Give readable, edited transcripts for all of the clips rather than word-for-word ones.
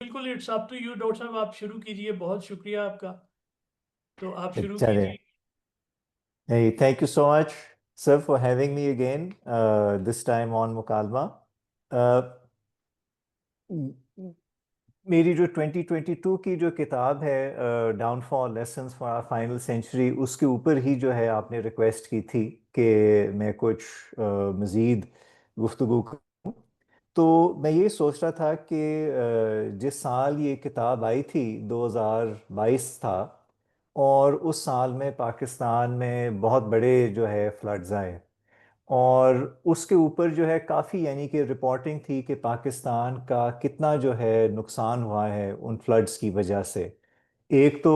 बिल्कुल, it's up to you doctor साहब, आप शुरू कीजिए। बहुत शुक्रिया आपका। तो आप शुरू चले. कीजिए। Hey, thank you so much, sir, for having me again, this time on Mukalma. Uh, m- मेरी जो 2022 की जो किताब है, downfall lessons for our final century, उसके ऊपर ही जो है आपने रिक्वेस्ट की थी कि मैं कुछ मज़ीद गुफ्तगू करूं. तो मैं ये सोच रहा था कि जिस साल ये किताब आई थी 2022 था, और उस साल में पाकिस्तान में बहुत बड़े जो है फ्लड्स आए, और उसके ऊपर जो है काफ़ी यानी कि रिपोर्टिंग थी कि पाकिस्तान का कितना जो है नुकसान हुआ है उन फ्लड्स की वजह से. एक तो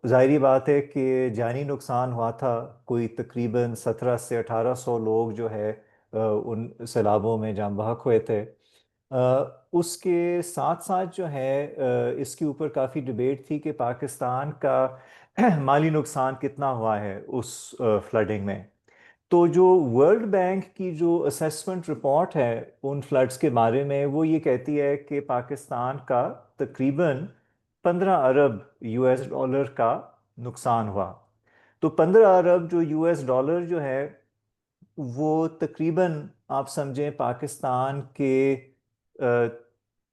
जाहिर बात है कि जानी नुकसान हुआ था. कोई तकरीबन 1700 से 1800 लोग जो है उन सैलाबों में जाम बहक हुए थे. उसके साथ साथ जो है इसके ऊपर काफ़ी डिबेट थी कि पाकिस्तान का माली नुकसान कितना हुआ है उस फ्लडिंग में. तो जो वर्ल्ड बैंक की जो असेसमेंट रिपोर्ट है उन फ्लड्स के बारे में, वो ये कहती है कि पाकिस्तान का तकरीबन 15 अरब यूएस डॉलर का नुकसान हुआ. तो 15 अरब जो यूएस डॉलर जो है, वो तकरीबन आप समझें पाकिस्तान के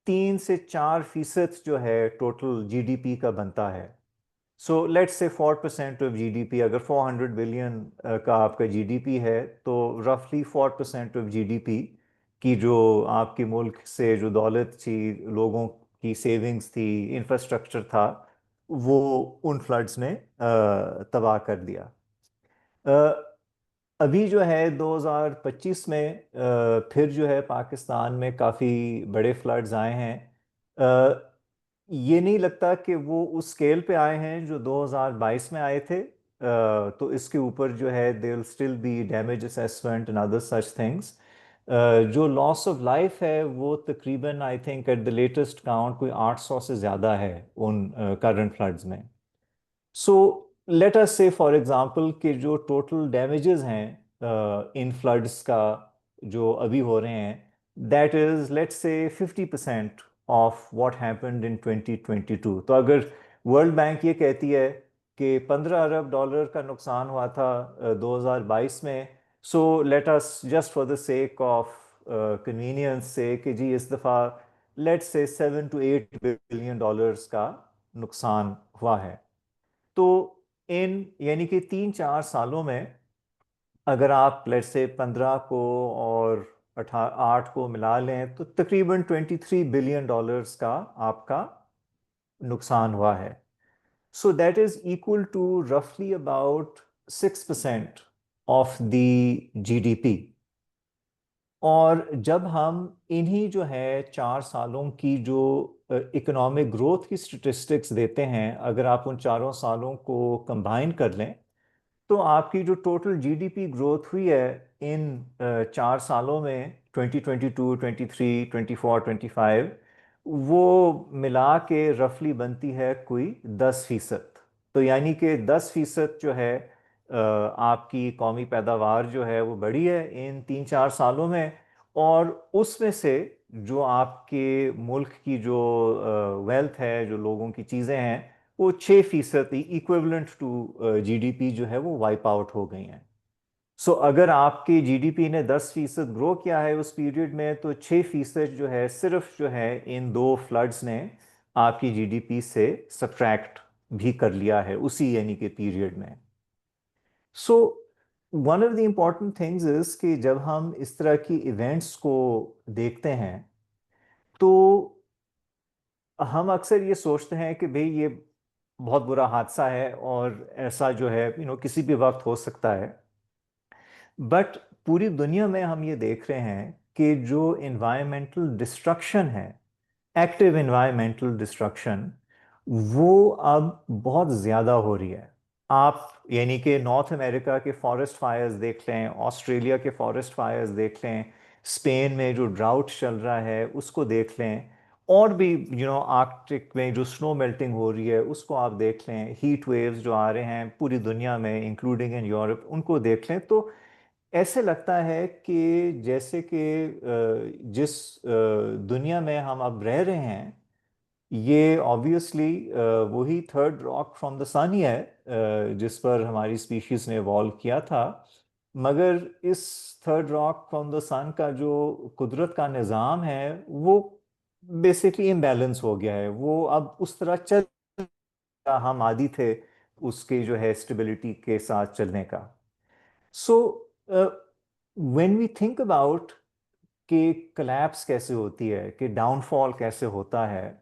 3 से 4% जो है टोटल जीडीपी का बनता है. So let's say 4% of GDP, अगर 400 बिलियन का आपका जीडीपी है, तो रफली 4% ऑफ जीडीपी की जो आपके मुल्क से जो दौलत थी, लोगों की सेविंग्स थी, इंफ्रास्ट्रक्चर था, वो उन फ्लड्स ने तबाह कर दिया. अ, अभी जो है 2025 में फिर जो है पाकिस्तान में काफ़ी बड़े फ्लड्स आए हैं. अ, ये नहीं लगता कि वो उस स्केल पे आए हैं जो 2022 में आए थे. तो इसके ऊपर जो है there will still be damage assessment and other such things. जो लॉस ऑफ लाइफ है वो तकरीबन I think at the latest count कोई 800 से ज़्यादा है उन करंट फ्लड्स में. सो लेट अस से फॉर एग्जांपल कि जो टोटल डैमेजेस हैं इन फ्लड्स का जो अभी हो रहे हैं, that is let's say 50% of what happened in 2022. तो अगर वर्ल्ड बैंक ये कहती है कि 15 अरब डॉलर का नुकसान हुआ था 2022 में, so let us just for the sake of convenience से कि जी इस दफ़ा let's say 7 to 8 billion dollars का नुकसान हुआ है. तो इन यानी कि 3-4 सालों में अगर आप लेट्स से 15 को और 8 को मिला लें, तो तकरीबन 23 बिलियन डॉलर्स का आपका नुकसान हुआ है. So that is equal to रफली अबाउट 6% ऑफ द जीडीपी. और जब हम इन्हीं जो है 4 सालों की जो इकोनॉमिक ग्रोथ की स्टेटिस्टिक्स देते हैं, अगर आप उन 4 सालों को कंबाइन कर लें, तो आपकी जो टोटल जीडीपी ग्रोथ हुई है इन 4 सालों में, 2022, 23, 24, 25, वो मिला के रफली बनती है कोई 10%. तो यानी कि 10% जो है आपकी कौमी पैदावार जो है वो बढ़ी है इन 3-4 सालों में. और उसमें से जो आपके मुल्क की जो वेल्थ है, जो लोगों की चीज़ें हैं, वो 6% इक्विवेलेंट टू जीडीपी जो है वो वाइप आउट हो गई हैं. सो अगर आपकी जीडीपी ने 10% ग्रो किया है उस पीरियड में, तो 6% जो है सिर्फ जो है इन दो फ्लड्स ने आपकी जीडीपी से सब्ट्रैक्ट भी कर लिया है उसी यानी कि पीरियड में. So one of the important things is कि जब हम इस तरह की इवेंट्स को देखते हैं, तो हम अक्सर ये सोचते हैं कि भाई ये बहुत बुरा हादसा है और ऐसा जो है किसी भी वक्त हो सकता है. बट पूरी दुनिया में हम ये देख रहे हैं कि जो इन्वायरमेंटल डिस्ट्रक्शन है, एक्टिव इन्वायरमेंटल डिस्ट्रक्शन, वो अब बहुत ज़्यादा हो रही है. आप यानी कि नॉर्थ अमेरिका के फॉरेस्ट फायर्स देख लें, ऑस्ट्रेलिया के फॉरेस्ट फायर्स देख लें, स्पेन में जो ड्राउट चल रहा है उसको देख लें, और भी आर्कटिक में जो स्नो मेल्टिंग हो रही है उसको आप देख लें, हीट वेव्स जो आ रहे हैं पूरी दुनिया में इंक्लूडिंग इन यूरोप, उनको देख लें, तो ऐसे लगता है कि जैसे कि जिस दुनिया में हम अब रह रहे हैं, ये ऑब्वियसली वही थर्ड रॉक फ्रॉम द सन ही है, जिस पर हमारी स्पीशीज ने इवॉल्व किया था। मगर इस थर्ड रॉक फ्रॉम द सन का जो कुदरत का निज़ाम है वो बेसिकली इम्बैलेंस हो गया है। वो अब उस तरह चल, हम आदी थे उसके जो है स्टेबिलिटी के साथ चलने का। So when we think about कि collapse कैसे होती है, कि डाउनफॉल कैसे होता है,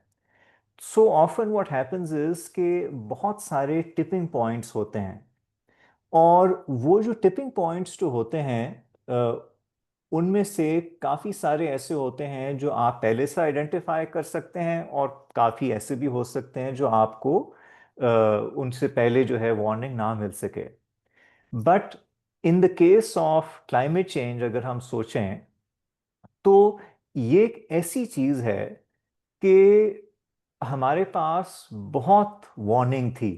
so often what happens is कि बहुत सारे टिपिंग पॉइंट्स होते हैं। और वो जो टिपिंग पॉइंट्स जो होते हैं, उनमें से काफ़ी सारे ऐसे होते हैं जो आप पहले से आइडेंटिफाई कर सकते हैं, और काफ़ी ऐसे भी हो सकते हैं जो आपको उनसे पहले जो है वार्निंग ना मिल सके। But in the case of climate change अगर हम सोचें, तो ये एक ऐसी चीज़ है कि हमारे पास बहुत वार्निंग थी।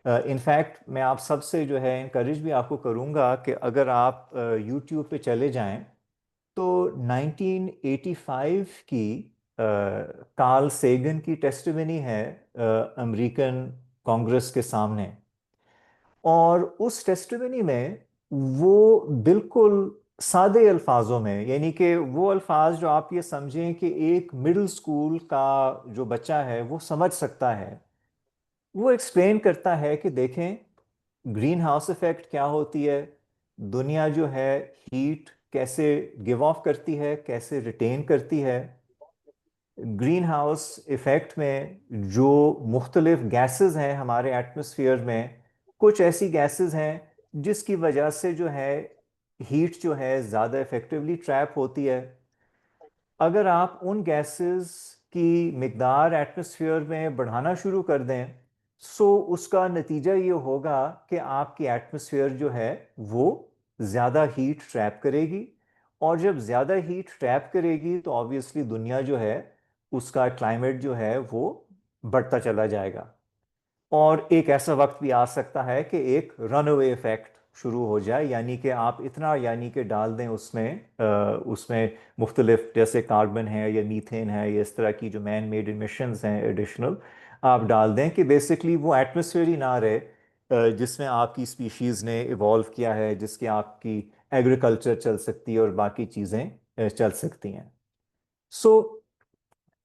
इनफैक्ट मैं आप सबसे जो है इनकरेज भी आपको करूंगा कि अगर आप यूट्यूब पे चले जाएं, तो 1985 की कार्ल सेगन की टेस्टिमनी है अमेरिकन कांग्रेस के सामने। और उस टेस्टिमनी में वो बिल्कुल सादे अल्फाजों में, यानी कि वो अल्फाज जो आप ये समझें कि एक मिडिल स्कूल का जो बच्चा है वो समझ सकता है, वो एक्सप्लेन करता है कि देखें, ग्रीन हाउस इफेक्ट क्या होती है, दुनिया जो है हीट कैसे गिव ऑफ करती है, कैसे रिटेन करती है। ग्रीन हाउस इफेक्ट में जो मुख्तलिफ गैसेस हैं हमारे एटमॉस्फेयर में, कुछ ऐसी गैसेस हैं जिसकी वजह से जो है हीट जो है ज़्यादा इफेक्टिवली ट्रैप होती है। अगर आप उन गैसेस की मिकदार एटमॉस्फेयर में बढ़ाना शुरू कर दें, सो उसका नतीजा ये होगा कि आपकी एटमॉस्फेयर जो है वो ज़्यादा हीट ट्रैप करेगी। और जब ज़्यादा हीट ट्रैप करेगी तो ऑब्वियसली दुनिया जो है उसका क्लाइमेट जो है वो बढ़ता चला जाएगा। और एक ऐसा वक्त भी आ सकता है कि एक रनअवे इफेक्ट शुरू हो जाए, यानी कि आप इतना यानी कि डाल दें उसमें मुख्तलिफ जैसे कार्बन है या मीथेन है या इस तरह की जो मैन मेड इमिशंस हैं एडिशनल, आप डाल दें कि बेसिकली वो एटमॉस्फेयर ही ना रहे जिसमें आपकी स्पीशीज़ ने इवॉल्व किया है, जिसकी आपकी एग्रीकल्चर चल सकती है और बाकी चीज़ें चल सकती हैं। सो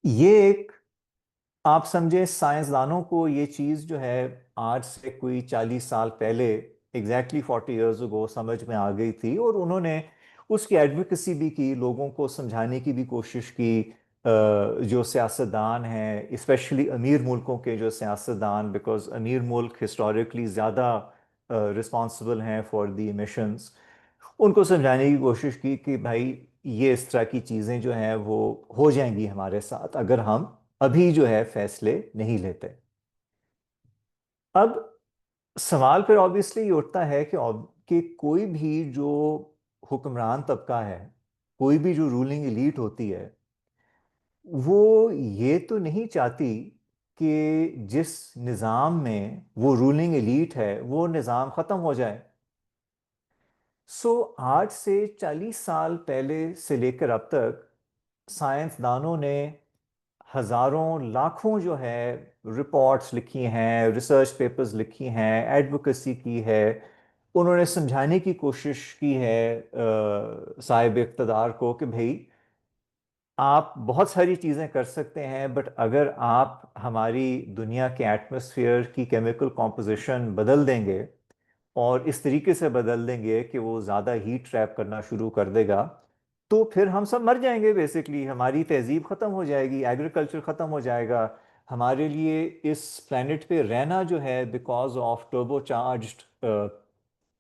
ये एक, आप समझे, साइंसदानों को ये चीज़ जो है आज से कोई 40 साल पहले, एग्जैक्टली 40 ईयर्स अगो समझ में आ गई थी, और उन्होंने उसकी एडवोकेसी भी की, लोगों को समझाने की भी कोशिश की। जो सियासतदान हैं, स्पेशली अमीर मुल्कों के जो सियासतदान, बिकॉज अमीर मुल्क हिस्टोरिकली ज़्यादा रिस्पॉन्सिबल हैं फॉर द इमिशंस, उनको समझाने की कोशिश की कि भाई ये इस तरह की चीज़ें जो हैं वो हो जाएंगी हमारे साथ अगर हम अभी जो है फैसले नहीं लेते। अब सवाल फिर ऑब्वियसली ये उठता है कि कि कोई भी जो हुक्मरान तबका है, कोई भी जो रूलिंग एलीट होती है, वो ये तो नहीं चाहती कि जिस निज़ाम में वो रूलिंग एलीट है वो निज़ाम ख़त्म हो जाए। सो आज से 40 साल पहले से लेकर अब तक साइंसदानों ने हजारों लाखों जो है रिपोर्ट्स लिखी हैं, रिसर्च पेपर्स लिखी हैं, एडवोकेसी की है। उन्होंने समझाने की कोशिश की है साहिब इक़्तिदार को कि भाई आप बहुत सारी चीज़ें कर सकते हैं, बट अगर आप हमारी दुनिया के एटमॉस्फेयर की केमिकल कॉम्पोजिशन बदल देंगे और इस तरीके से बदल देंगे कि वो ज़्यादा हीट ट्रैप करना शुरू कर देगा, तो फिर हम सब मर जाएंगे। बेसिकली हमारी तहजीब ख़त्म हो जाएगी, एग्रीकल्चर ख़त्म हो जाएगा। हमारे लिए इस प्लेनेट पे रहना जो है, because of turbo charged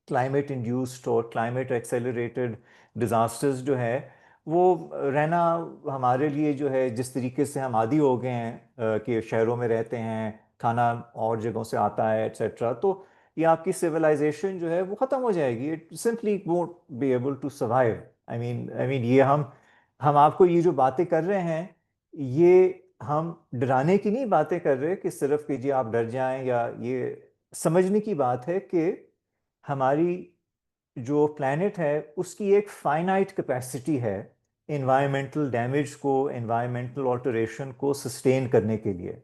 climate induced और क्लाइमेट एक्सेलरेटेड डिज़ास्टर्स जो है, वो रहना हमारे लिए जो है, जिस तरीके से हम आदी हो गए हैं कि शहरों में रहते हैं, खाना और जगहों से आता है एट्सेट्रा, तो ये आपकी सिविलाइजेशन जो है वो ख़त्म हो जाएगी। It simply won't be able to survive. I mean ये हम आपको ये जो बातें कर रहे हैं, ये हम डराने की नहीं बातें कर रहे कि सिर्फ कि जी आप डर जाएं, या ये समझने की बात है कि हमारी जो प्लैनेट है उसकी एक फाइनाइट कैपेसिटी है, इन्वायरमेंटल डैमेज को, इन्वायरमेंटल ऑल्टरेशन को सस्टेन करने के लिए।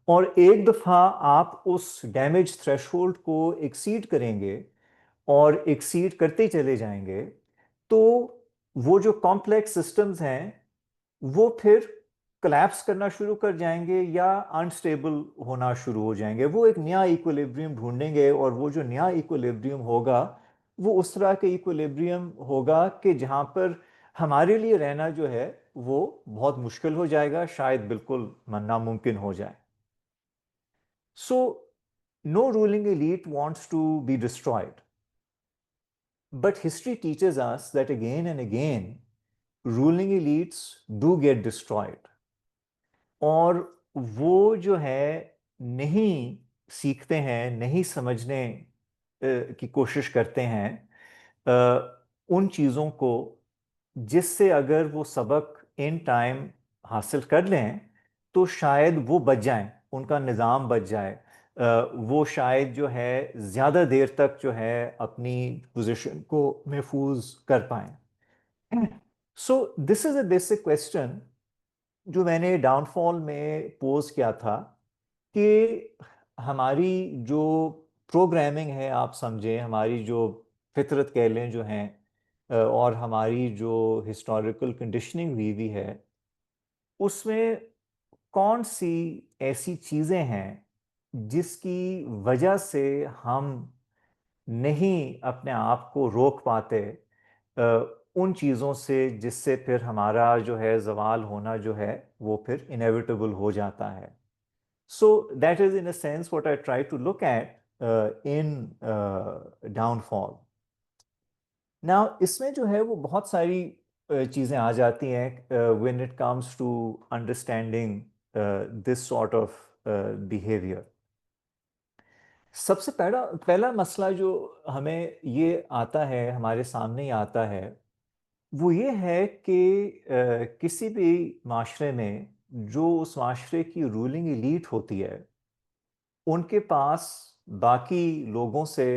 और एक दफ़ा आप उस डैमेज थ्रेशोल्ड को एक्सीड करेंगे और एक्सीड करते चले जाएंगे, तो वो जो कॉम्प्लेक्स सिस्टम्स हैं वो फिर कोलैप्स करना शुरू कर जाएंगे या अनस्टेबल होना शुरू हो जाएंगे। वो एक नया इक्विलिब्रियम ढूंढेंगे, और वो जो नया इक्विलिब्रियम होगा वो उस तरह के इक्विलिब्रियम होगा कि जहाँ पर हमारे लिए रहना जो है वो बहुत मुश्किल हो जाएगा, शायद बिल्कुल नामुमकिन हो जाए। So no ruling elite wants to be destroyed, but history teaches us that again and again ruling elites do get destroyed, और वो जो है नहीं सीखते हैं, नहीं समझने की कोशिश करते हैं उन चीज़ों को जिससे अगर वो सबक इन टाइम हासिल कर लें तो शायद वो बच जाएं, उनका निज़ाम बच जाए, वो शायद जो है ज़्यादा देर तक जो है अपनी पोजीशन को महफूज कर पाएं। So this is a basic question जो मैंने डाउनफॉल में पोज किया था कि हमारी जो प्रोग्रामिंग है, आप समझें हमारी जो फितरत कह लें जो हैं, और हमारी जो हिस्टोरिकल कंडीशनिंग हुई हुई है, उसमें कौन सी ऐसी चीज़ें हैं जिसकी वजह से हम नहीं अपने आप को रोक पाते उन चीज़ों से जिससे फिर हमारा जो है ज़वाल होना जो है वो फिर इनेविटेबल हो जाता है। So that is in a sense what I try to look at in downfall. Now इसमें जो है वो बहुत सारी चीज़ें आ जाती हैं when it comes to understanding this sort of behavior. सबसे पहला पहला मसला जो हमें ये आता है, हमारे सामने ही आता है, वो ये है कि किसी भी माशरे में जो उस माशरे की रूलिंग एलीट होती है उनके पास बाकी लोगों से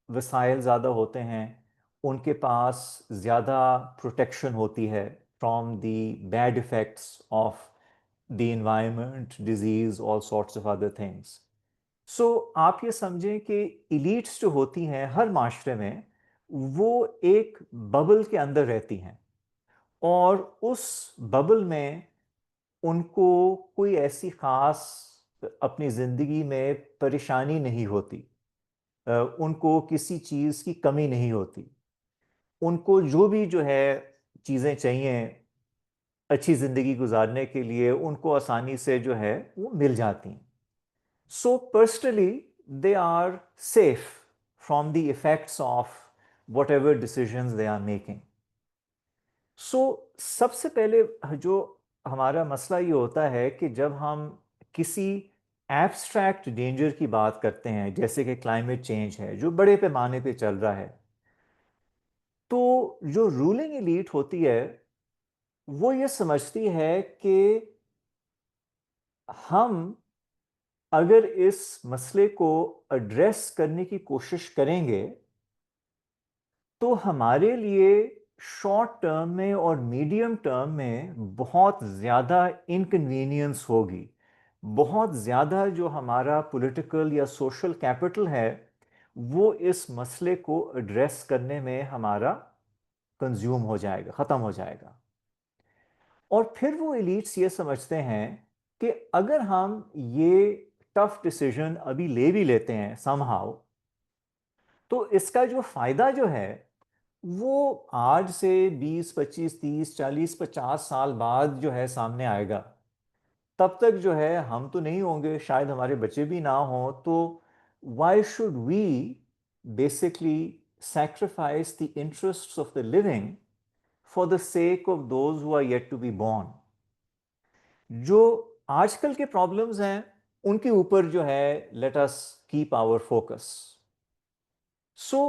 वसाइल ज़्यादा होते हैं, उनके पास ज़्यादा प्रोटेक्शन होती है from the bad effects of the environment, diseases, all sorts of other things. So आप ये समझें कि इलीट्स जो होती हैं हर माशरे में, वो एक बबल के अंदर रहती हैं, और उस बबल में उनको कोई ऐसी ख़ास अपनी ज़िंदगी में परेशानी नहीं होती, उनको किसी चीज़ की कमी नहीं होती, उनको जो भी जो है चीज़ें चाहिए अच्छी ज़िंदगी गुजारने के लिए उनको आसानी से जो है वो मिल जाती हैं। So personally they are safe from the effects of whatever decisions they are making. So सबसे पहले जो हमारा मसला ये होता है कि जब हम किसी एब्स्ट्रैक्ट डेंजर की बात करते हैं, जैसे कि क्लाइमेट चेंज है जो बड़े पैमाने पे चल रहा है, तो जो रूलिंग एलीट होती है वो ये समझती है कि हम अगर इस मसले को एड्रेस करने की कोशिश करेंगे तो हमारे लिए शॉर्ट टर्म में और मीडियम टर्म में बहुत ज़्यादा इनकन्वीनियंस होगी, बहुत ज़्यादा जो हमारा पॉलिटिकल या सोशल कैपिटल है वो इस मसले को एड्रेस करने में हमारा कंज्यूम हो जाएगा, ख़त्म हो जाएगा। और फिर वो एलीट्स ये समझते हैं कि अगर हम ये टफ डिसीजन अभी ले भी लेते हैं समहाउ, तो इसका जो फ़ायदा जो है वो आज से 20, 25, 30, 40, 50 साल बाद जो है सामने आएगा। तब तक जो है हम तो नहीं होंगे, शायद हमारे बच्चे भी ना हों, तो why should we basically sacrifice the interests of the living for the sake of those who are yet to be born? जो आजकल के प्रॉब्लम्स हैं उनके ऊपर जो है let us keep our focus. So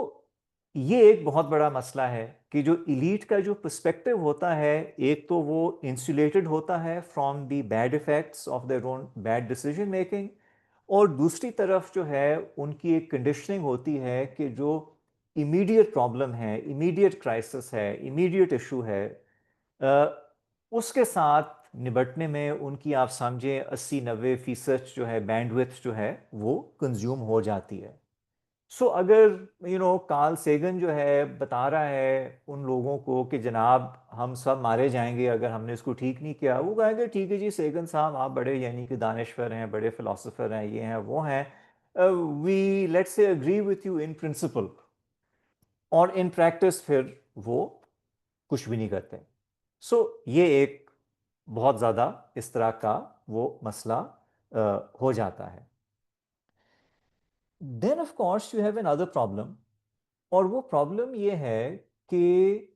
ये एक बहुत बड़ा मसला है कि जो इलीट का जो पर्सपेक्टिव होता है, एक तो वो इंसुलेटेड होता है from the bad effects of their own bad decision making, और दूसरी तरफ जो है उनकी एक कंडीशनिंग होती है कि जो इमीडिएट प्रॉब्लम है, इमीडिएट क्राइसिस है, इमीडिएट इशू है, उसके साथ निपटने में उनकी आप समझें 80-90% जो है बैंडविड्थ जो है वो कंज्यूम हो जाती है। सो अगर कार्ल सेगन जो है बता रहा है उन लोगों को कि जनाब हम सब मारे जाएंगे अगर हमने इसको ठीक नहीं किया, वो कहेंगे ठीक है जी सेगन साहब आप बड़े यानी कि दानिश्वर हैं, बड़े फिलोसोफर हैं, ये हैं वो हैं, we let's say agree with you in principle, और इन प्रैक्टिस फिर वो कुछ भी नहीं करते। सो ये एक बहुत ज़्यादा इस तरह का वो मसला हो जाता है। Then of course you have an other problem, और वो प्रॉब्लम ये है कि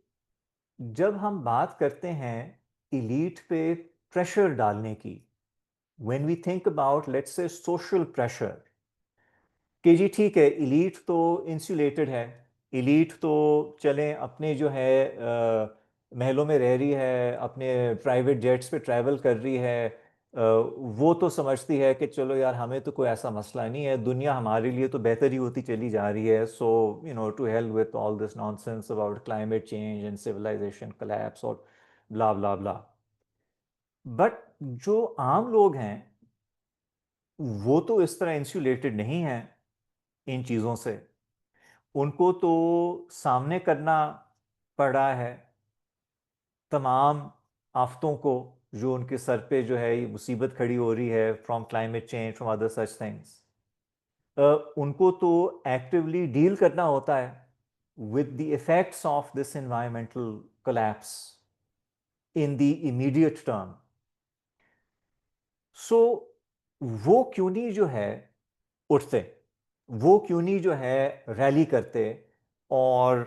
जब हम बात करते हैं इलीट पे प्रेशर डालने की, when we think about let's say social pressure, कि जी ठीक है इलीट तो इंसुलेटेड है, इलीट तो चलें अपने जो है महलों में रह रही है, अपने प्राइवेट जेट्स पे ट्रैवल कर रही है, वो तो समझती है कि चलो यार हमें तो कोई ऐसा मसला नहीं है, दुनिया हमारे लिए तो बेहतर ही होती चली जा रही है, so to help with all this nonsense about climate change and civilisation collapse और ब्ला ब्ला ब्ला। बट जो आम लोग हैं वो तो इस तरह इंसुलेटेड नहीं हैं इन चीज़ों से, उनको तो सामने करना पड़ रहा है तमाम आफतों को जो उनके सर पे जो है ये मुसीबत खड़ी हो रही है, from climate change, from other such things. उनको तो एक्टिवली डील करना होता है with the effects of this environmental collapse in the immediate term. So वो क्यों नहीं जो है उठते, वो क्यों नहीं जो है रैली करते और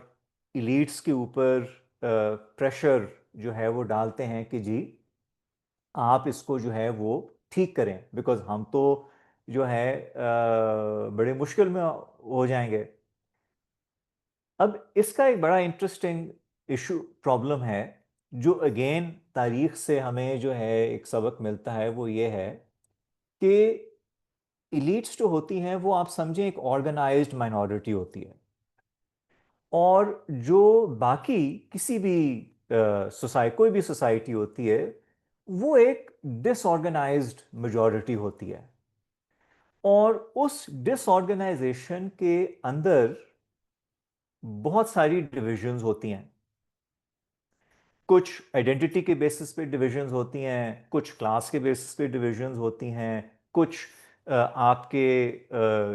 इलीट्स के ऊपर प्रेशर जो है वो डालते हैं कि जी आप इसको जो है वो ठीक करें, बिकॉज हम तो जो है बड़े मुश्किल में हो जाएंगे। अब इसका एक बड़ा इंटरेस्टिंग इशू प्रॉब्लम है जो अगेन तारीख से हमें जो है एक सबक मिलता है, वो ये है कि इलीट्स जो होती हैं वो आप समझें एक ऑर्गेनाइज्ड माइनॉरिटी होती है, और जो बाकी किसी भी कोई भी सोसाइटी होती है वो एक डिसऑर्गेनाइज्ड मेजॉरिटी होती है, और उस डिसऑर्गेनाइजेशन के अंदर बहुत सारी डिविजन्स होती हैं। कुछ आइडेंटिटी के बेसिस पे डिविजन्स होती हैं, कुछ क्लास के बेसिस पे डिविजन्स होती हैं, कुछ आपके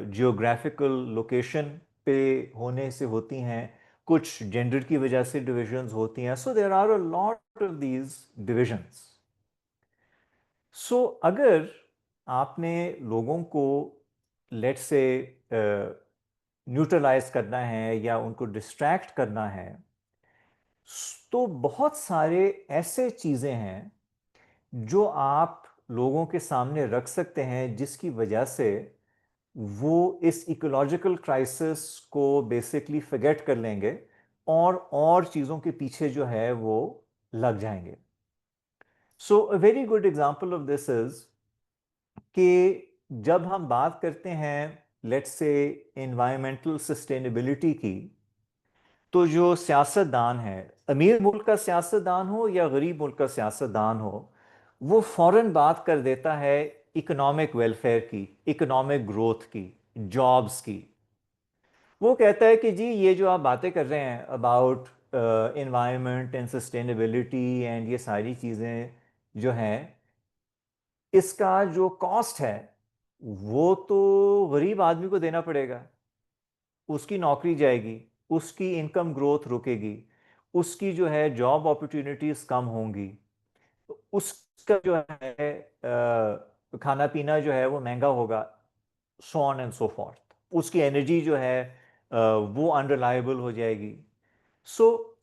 जियोग्राफिकल लोकेशन पे होने से होती हैं, कुछ जेंडर की वजह से डिविजन्स होती हैं। So there are a lot of these divisions. So अगर आपने लोगों को लेट से न्यूट्रलाइज करना है या उनको डिस्ट्रैक्ट करना है, तो बहुत सारे ऐसे चीज़ें हैं जो आप लोगों के सामने रख सकते हैं जिसकी वजह से वो इस इकोलॉजिकल क्राइसिस को बेसिकली फॉरगेट कर लेंगे और चीज़ों के पीछे जो है वो लग जाएंगे। So a very good example of this is कि जब हम बात करते हैं लेट्स से एनवायरमेंटल सस्टेनेबिलिटी की, तो जो सियासतदान है, अमीर मुल्क का सियासतदान हो या गरीब मुल्क का सियासतदान हो, वो फौरन बात कर देता है इकोनॉमिक वेलफेयर की, इकोनॉमिक ग्रोथ की, जॉब्स की। वो कहता है कि जी ये जो आप बातें कर रहे हैं about environment and sustainability and ये सारी चीज़ें जो हैं, इसका जो कॉस्ट है वो तो गरीब आदमी को देना पड़ेगा, उसकी नौकरी जाएगी, उसकी इनकम ग्रोथ रुकेगी, उसकी जो है जॉब अपॉर्चुनिटीज कम होंगी, तो उसका जो है खाना पीना जो है वो महंगा होगा, so on and so forth, उसकी एनर्जी जो है वो अनरिलायबल हो जाएगी। So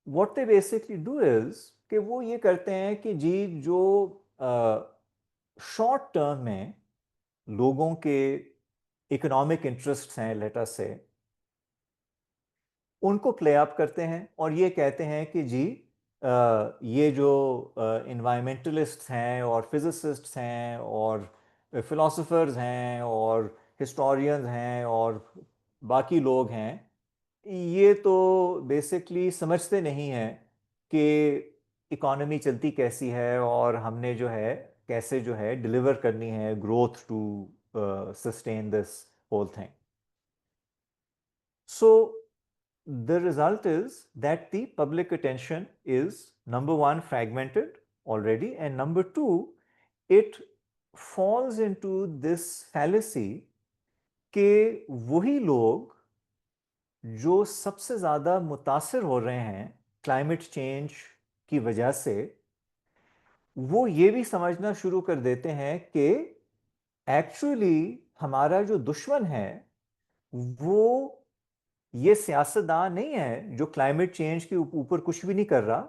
what they basically do is कि वो ये करते हैं कि जी जो शॉर्ट टर्म में लोगों के इकोनॉमिक इंटरेस्ट हैं लेट अस से, उनको प्ले अप करते हैं और ये कहते हैं कि जी ये जो इन्वायरमेंटलिस्ट्स हैं और फिजिसिस्ट्स हैं और फिलोसोफर्स हैं और हिस्टोरियंस हैं और बाकी लोग हैं, ये तो बेसिकली समझते नहीं हैं कि इकोनॉमी चलती कैसी है और हमने जो है कैसे जो है डिलीवर करनी है growth to sustain this whole thing. So the result is that the public attention is number one fragmented already, and number two it falls into this fallacy कि वही लोग जो सबसे ज़्यादा मुतासिर हो रहे हैं क्लाइमेट चेंज की वजह से, वो ये भी समझना शुरू कर देते हैं कि एक्चुअली हमारा जो दुश्मन है वो ये सियासतदान नहीं है जो क्लाइमेट चेंज के ऊपर कुछ भी नहीं कर रहा,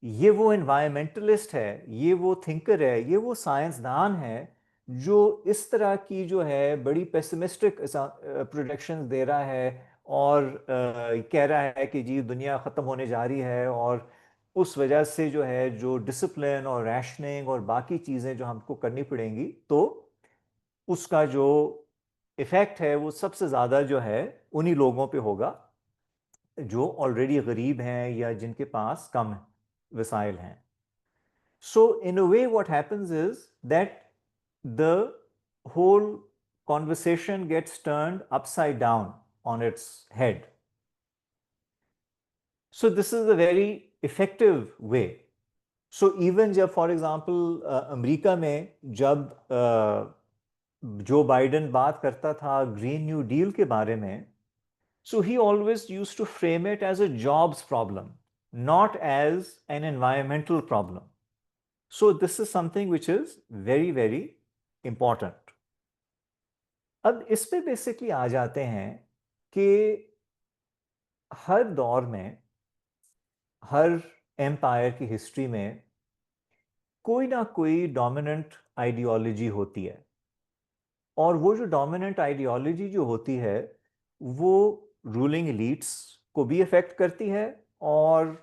ये वो एनवायरमेंटलिस्ट है, ये वो थिंकर है, ये वो साइंसदान है जो इस तरह की जो है बड़ी पेसिमिस्टिक प्रोजेक्शंस दे रहा है और कह रहा है कि जी दुनिया ख़त्म होने जा रही है और उस वजह से जो है जो डिसिप्लिन और रैशनिंग और बाकी चीज़ें जो हमको करनी पड़ेंगी तो उसका जो इफ़ेक्ट है वो सबसे ज़्यादा जो है उन्हीं लोगों पे होगा जो ऑलरेडी गरीब हैं या जिनके पास कम वसाइल हैं. So in a way what happens is that the whole conversation gets turned upside down on its head. So this is a very effective way. So even जब for example अमेरिका में जब Joe Biden बात करता था green new deal के बारे में, so he always used to frame it as a jobs problem, not as an environmental problem. So this is something which is very, very important. अब इस पे बेसिकली आ जाते हैं कि हर दौर में, हर एम्पायर की हिस्ट्री में कोई ना कोई डोमिनेंट आइडियोलॉजी होती है और वो जो डोमिनेंट आइडियोलॉजी जो होती है वो रूलिंग एलीट्स को भी अफेक्ट करती है और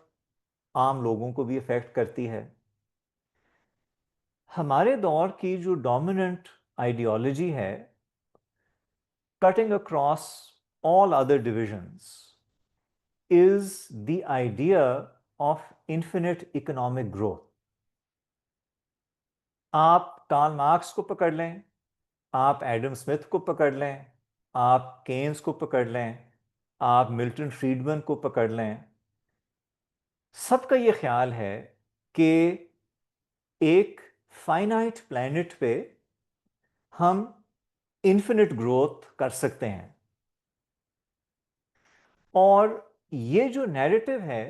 आम लोगों को भी अफेक्ट करती है. हमारे दौर की जो डोमिनेंट आइडियोलॉजी है cutting across all other divisions is the idea of infinite economic growth. आप कार्ल मार्क्स को पकड़ लें, आप एडम स्मिथ को पकड़ लें, आप केन्स को पकड़ लें, आप मिल्टन फ्रीडमैन को पकड़ लें, सबका ये ख्याल है कि एक फाइनाइट प्लैनेट पे हम इन्फिनिट ग्रोथ कर सकते हैं. और ये जो नैरेटिव है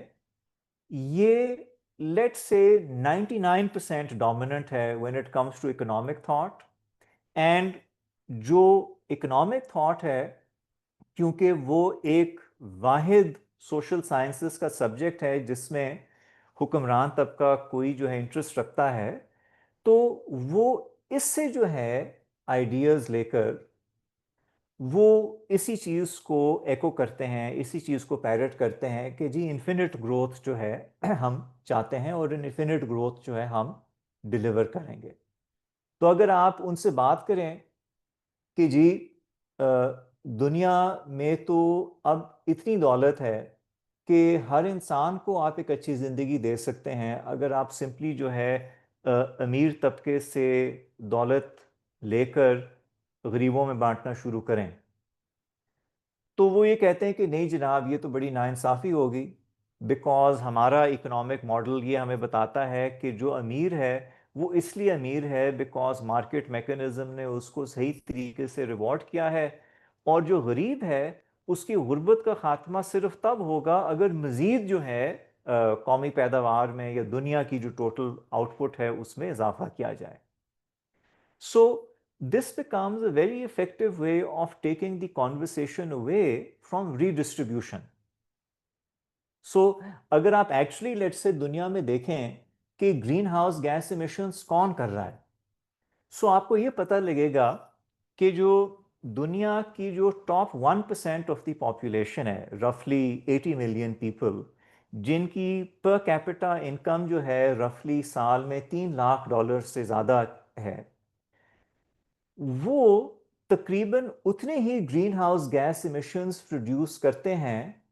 ये लेट्स से 99% डोमिनेंट है when it comes to economic thought. And जो इकोनॉमिक थॉट है क्योंकि वो एक वाहिद सोशल साइंसेस का सब्जेक्ट है जिसमें हुक्मरान तबका कोई जो है इंटरेस्ट रखता है, तो वो इससे जो है आइडियाज़ लेकर वो इसी चीज़ को एको करते हैं, इसी चीज़ को पैरट करते हैं कि जी इन्फिनिट ग्रोथ जो है हम चाहते हैं और इन्फिनिट ग्रोथ जो है हम डिलीवर करेंगे. तो अगर आप उनसे बात करें कि जी दुनिया में तो अब इतनी दौलत है कि हर इंसान को आप एक अच्छी ज़िंदगी दे सकते हैं अगर आप सिंपली जो है अमीर तबके से दौलत लेकर गरीबों में बांटना शुरू करें, तो वो ये कहते हैं कि नहीं जनाब ये तो बड़ी नाइंसाफ़ी होगी बिकॉज़ हमारा इकोनॉमिक मॉडल ये हमें बताता है कि जो अमीर है वो इसलिए अमीर है बिकॉज़ मार्केट मैकेनिज़्म ने उसको सही तरीके से रिवॉर्ड किया है और जो गरीब है उसकी गुर्बत का ख़ात्मा सिर्फ तब होगा अगर मज़ीद जो है कौमी पैदावार में या दुनिया की जो टोटल आउटपुट है उसमें इजाफा किया जाए. So this becomes a very effective way of taking the conversation away from redistribution. So अगर आप एक्चुअली लेट्स से दुनिया में देखें कि ग्रीन हाउस गैस इमिशंस कौन कर रहा है, सो आपको ये पता लगेगा कि जो दुनिया की जो टॉप 1% ऑफ द पॉपुलेशन है रफली 80 मिलियन पीपल जिनकी पर कैपिटा इनकम जो है रफली साल में $3 लाख से ज़्यादा है, वो तकरीबन उतने ही greenhouse gas emissions produce करते हैं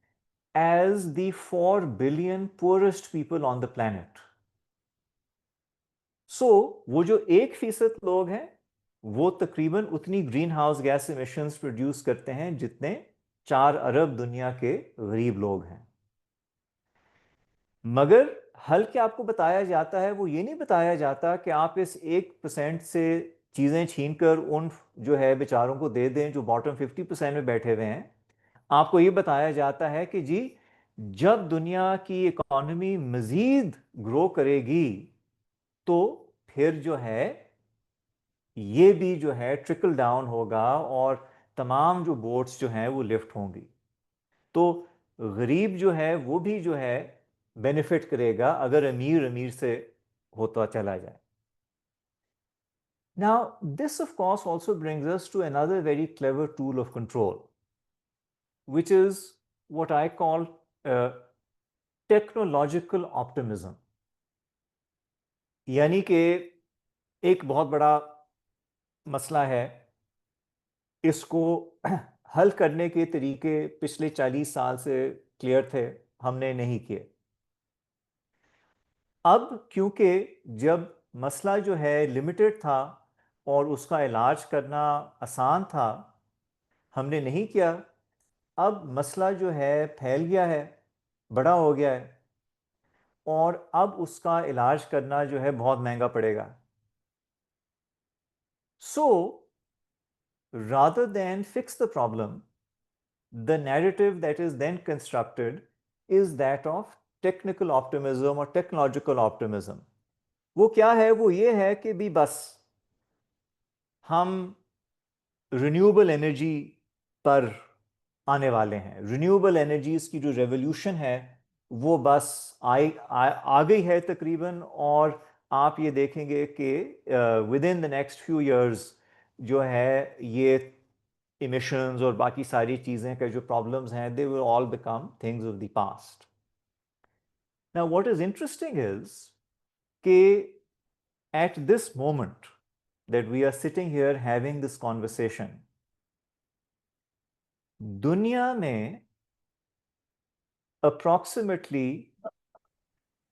as the 4 billion poorest people on the planet. So वो जो 1% लोग हैं वो तकरीबन उतनी green house gas emissions produce करते हैं जितने 4 अरब दुनिया के गरीब लोग हैं। मगर हल क्या आपको बताया जाता है, वो ये नहीं बताया जाता कि आप इस 1% से चीज़ें छीनकर उन जो है बेचारों को दे दें जो बॉटम 50% में बैठे हुए हैं। आपको ये बताया जाता है कि जी जब दुनिया की इकॉनमी मज़ीद ग्रो करेगी तो फिर जो है ये भी जो है ट्रिकल डाउन होगा और तमाम जो बोट्स जो हैं वो लिफ्ट होंगी। तो गरीब जो है वो भी जो है बेनिफिट करेगा अगर अमीर अमीर से होता चला जाए। Now, this of course also brings us to another very clever tool of control, which is what I call technological optimism. यानी कि एक बहुत बड़ा मसला है, इसको हल करने के तरीके पिछले 40 साल से क्लियर थे, हमने नहीं किए। अब क्योंकि जब मसला जो है लिमिटेड था और उसका इलाज करना आसान था, हमने नहीं किया। अब मसला जो है फैल गया है, बड़ा हो गया है और अब उसका इलाज करना जो है बहुत महंगा पड़ेगा। सो rather than fix the problem, the narrative that is then constructed is that of technical optimism or technological optimism. वो क्या है? वो ये है कि भी बस हम रिन्यूएबल एनर्जी पर आने वाले हैं। रिन्यूएबल एनर्जीज की जो रेवोल्यूशन है वो बस आ गई है तकरीबन, और आप ये देखेंगे कि with in the next few years जो है ये इमिशंस और बाकी सारी चीज़ें के जो प्रॉब्लम्स हैं they will all become things of the past. Now what is interesting is कि at this moment that we are sitting here having this conversation, दुनिया में approximately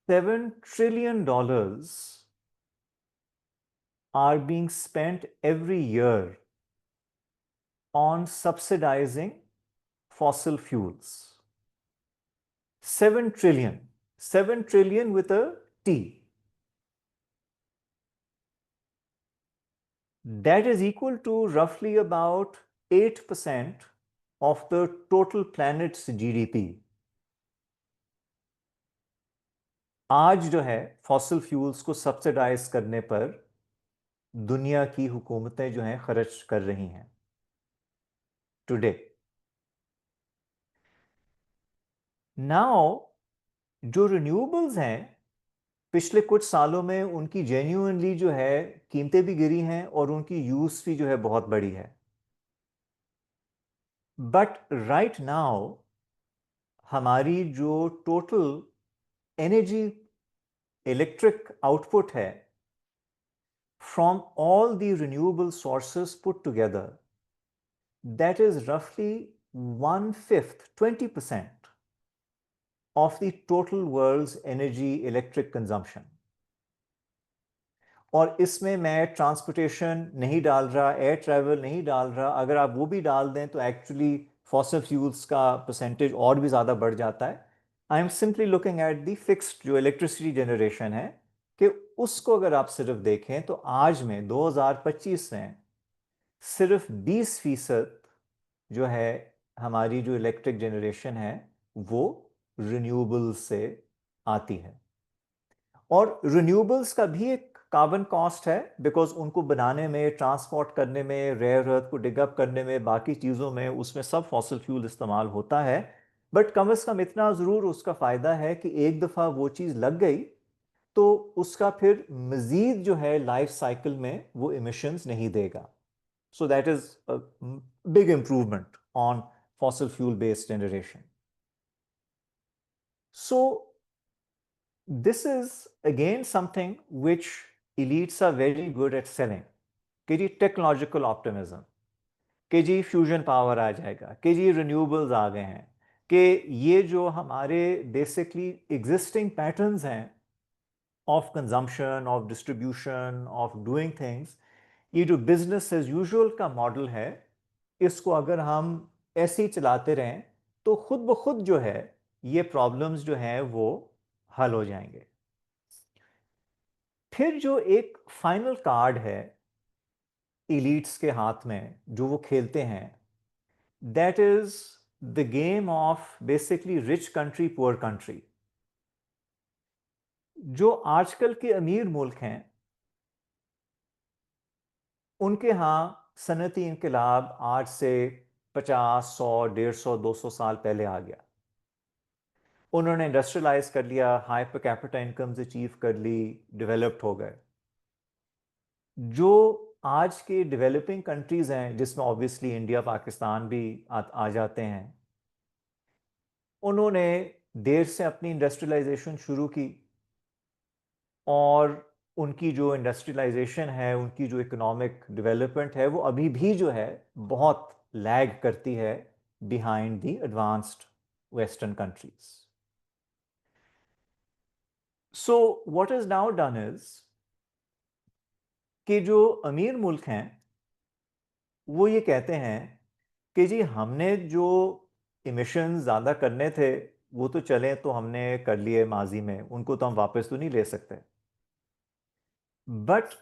$7 trillion are being spent every year on subsidizing fossil fuels. 7 trillion. 7 trillion with a T. That is equal to roughly about 8% of the total planet's GDP. आज जो है fossil fuels को subsidise करने पर दुनिया की हुकूमतें जो हैं खर्च कर रही हैं टुडे। नाउ जो रिन्यूएबल्स हैं पिछले कुछ सालों में उनकी जेन्युइनली जो है कीमतें भी गिरी हैं और उनकी यूज भी जो है बहुत बड़ी है। बट राइट नाउ हमारी जो टोटल एनर्जी इलेक्ट्रिक आउटपुट है from all the renewable sources put together, that is रफली 1/5, 20% of the total world's energy electric consumption. और इसमें मैं ट्रांसपोर्टेशन नहीं डाल रहा, एयर ट्रैवल नहीं डाल रहा। अगर आप वो भी डाल दें तो एक्चुअली फॉसिल फ्यूल्स का परसेंटेज और भी ज़्यादा बढ़ जाता है। I am simply looking at the fixed जो इलेक्ट्रिसिटी जनरेशन है कि उसको अगर आप सिर्फ देखें तो आज में 2025 में सिर्फ 20% जो है हमारी जो इलेक्ट्रिक जनरेशन है वो रिन्यूएबल्स से आती है। और रिन्यूएबल्स का भी एक कार्बन कॉस्ट है, बिकॉज उनको बनाने में, ट्रांसपोर्ट करने में, रेयर अर्थ को डिग अप करने में, बाकी चीज़ों में, उसमें सब फॉसिल फ्यूल इस्तेमाल होता है। बट कम से कम इतना ज़रूर उसका फ़ायदा है कि एक दफ़ा वो चीज़ लग गई तो उसका फिर मज़ीद जो है लाइफ साइकिल में वो इमिशंस नहीं देगा। So that is a big improvement on fossil fuel based generation. So this is again something which elites are very good at selling कि जी टेक्नोलॉजिकल ऑप्टिमिज्म, कि जी फ्यूजन पावर आ जाएगा, कि जी रिन्यूएबल्स आ गए हैं, कि ये जो हमारे बेसिकली एग्जिस्टिंग पैटर्न्स हैं of consumption, of distribution, of doing things, ये जो बिजनेस एज यूजुअल का मॉडल है, इसको अगर हम ऐसे ही चलाते रहें तो खुद ब खुद जो है ये प्रॉब्लम्स जो हैं वो हल हो जाएंगे। फिर जो एक फाइनल कार्ड है इलीट्स के हाथ में जो वो खेलते हैं, that is the game of basically rich country poor country. जो आजकल के अमीर मुल्क हैं उनके यहाँ सनती इनकलाब आज से 50, 100, 150, 200 साल पहले आ गया। उन्होंने इंडस्ट्रियलाइज कर लिया, high per capita incomes achieve कर ली, डेवलप्ड हो गए। जो आज के डेवलपिंग कंट्रीज हैं जिसमें ऑब्वियसली इंडिया पाकिस्तान भी आ जाते हैं, उन्होंने देर से अपनी इंडस्ट्रियलाइजेशन शुरू की और उनकी जो इंडस्ट्रियलाइजेशन है, उनकी जो इकोनॉमिक डेवलपमेंट है, वो अभी भी जो है बहुत लैग करती है behind the advanced western countries. So what is now done is कि जो अमीर मुल्क हैं वो ये कहते हैं कि जी हमने जो इमिशन ज़्यादा करने थे वो तो चलें तो हमने कर लिए माजी में, उनको तो हम वापस तो नहीं ले सकते। बट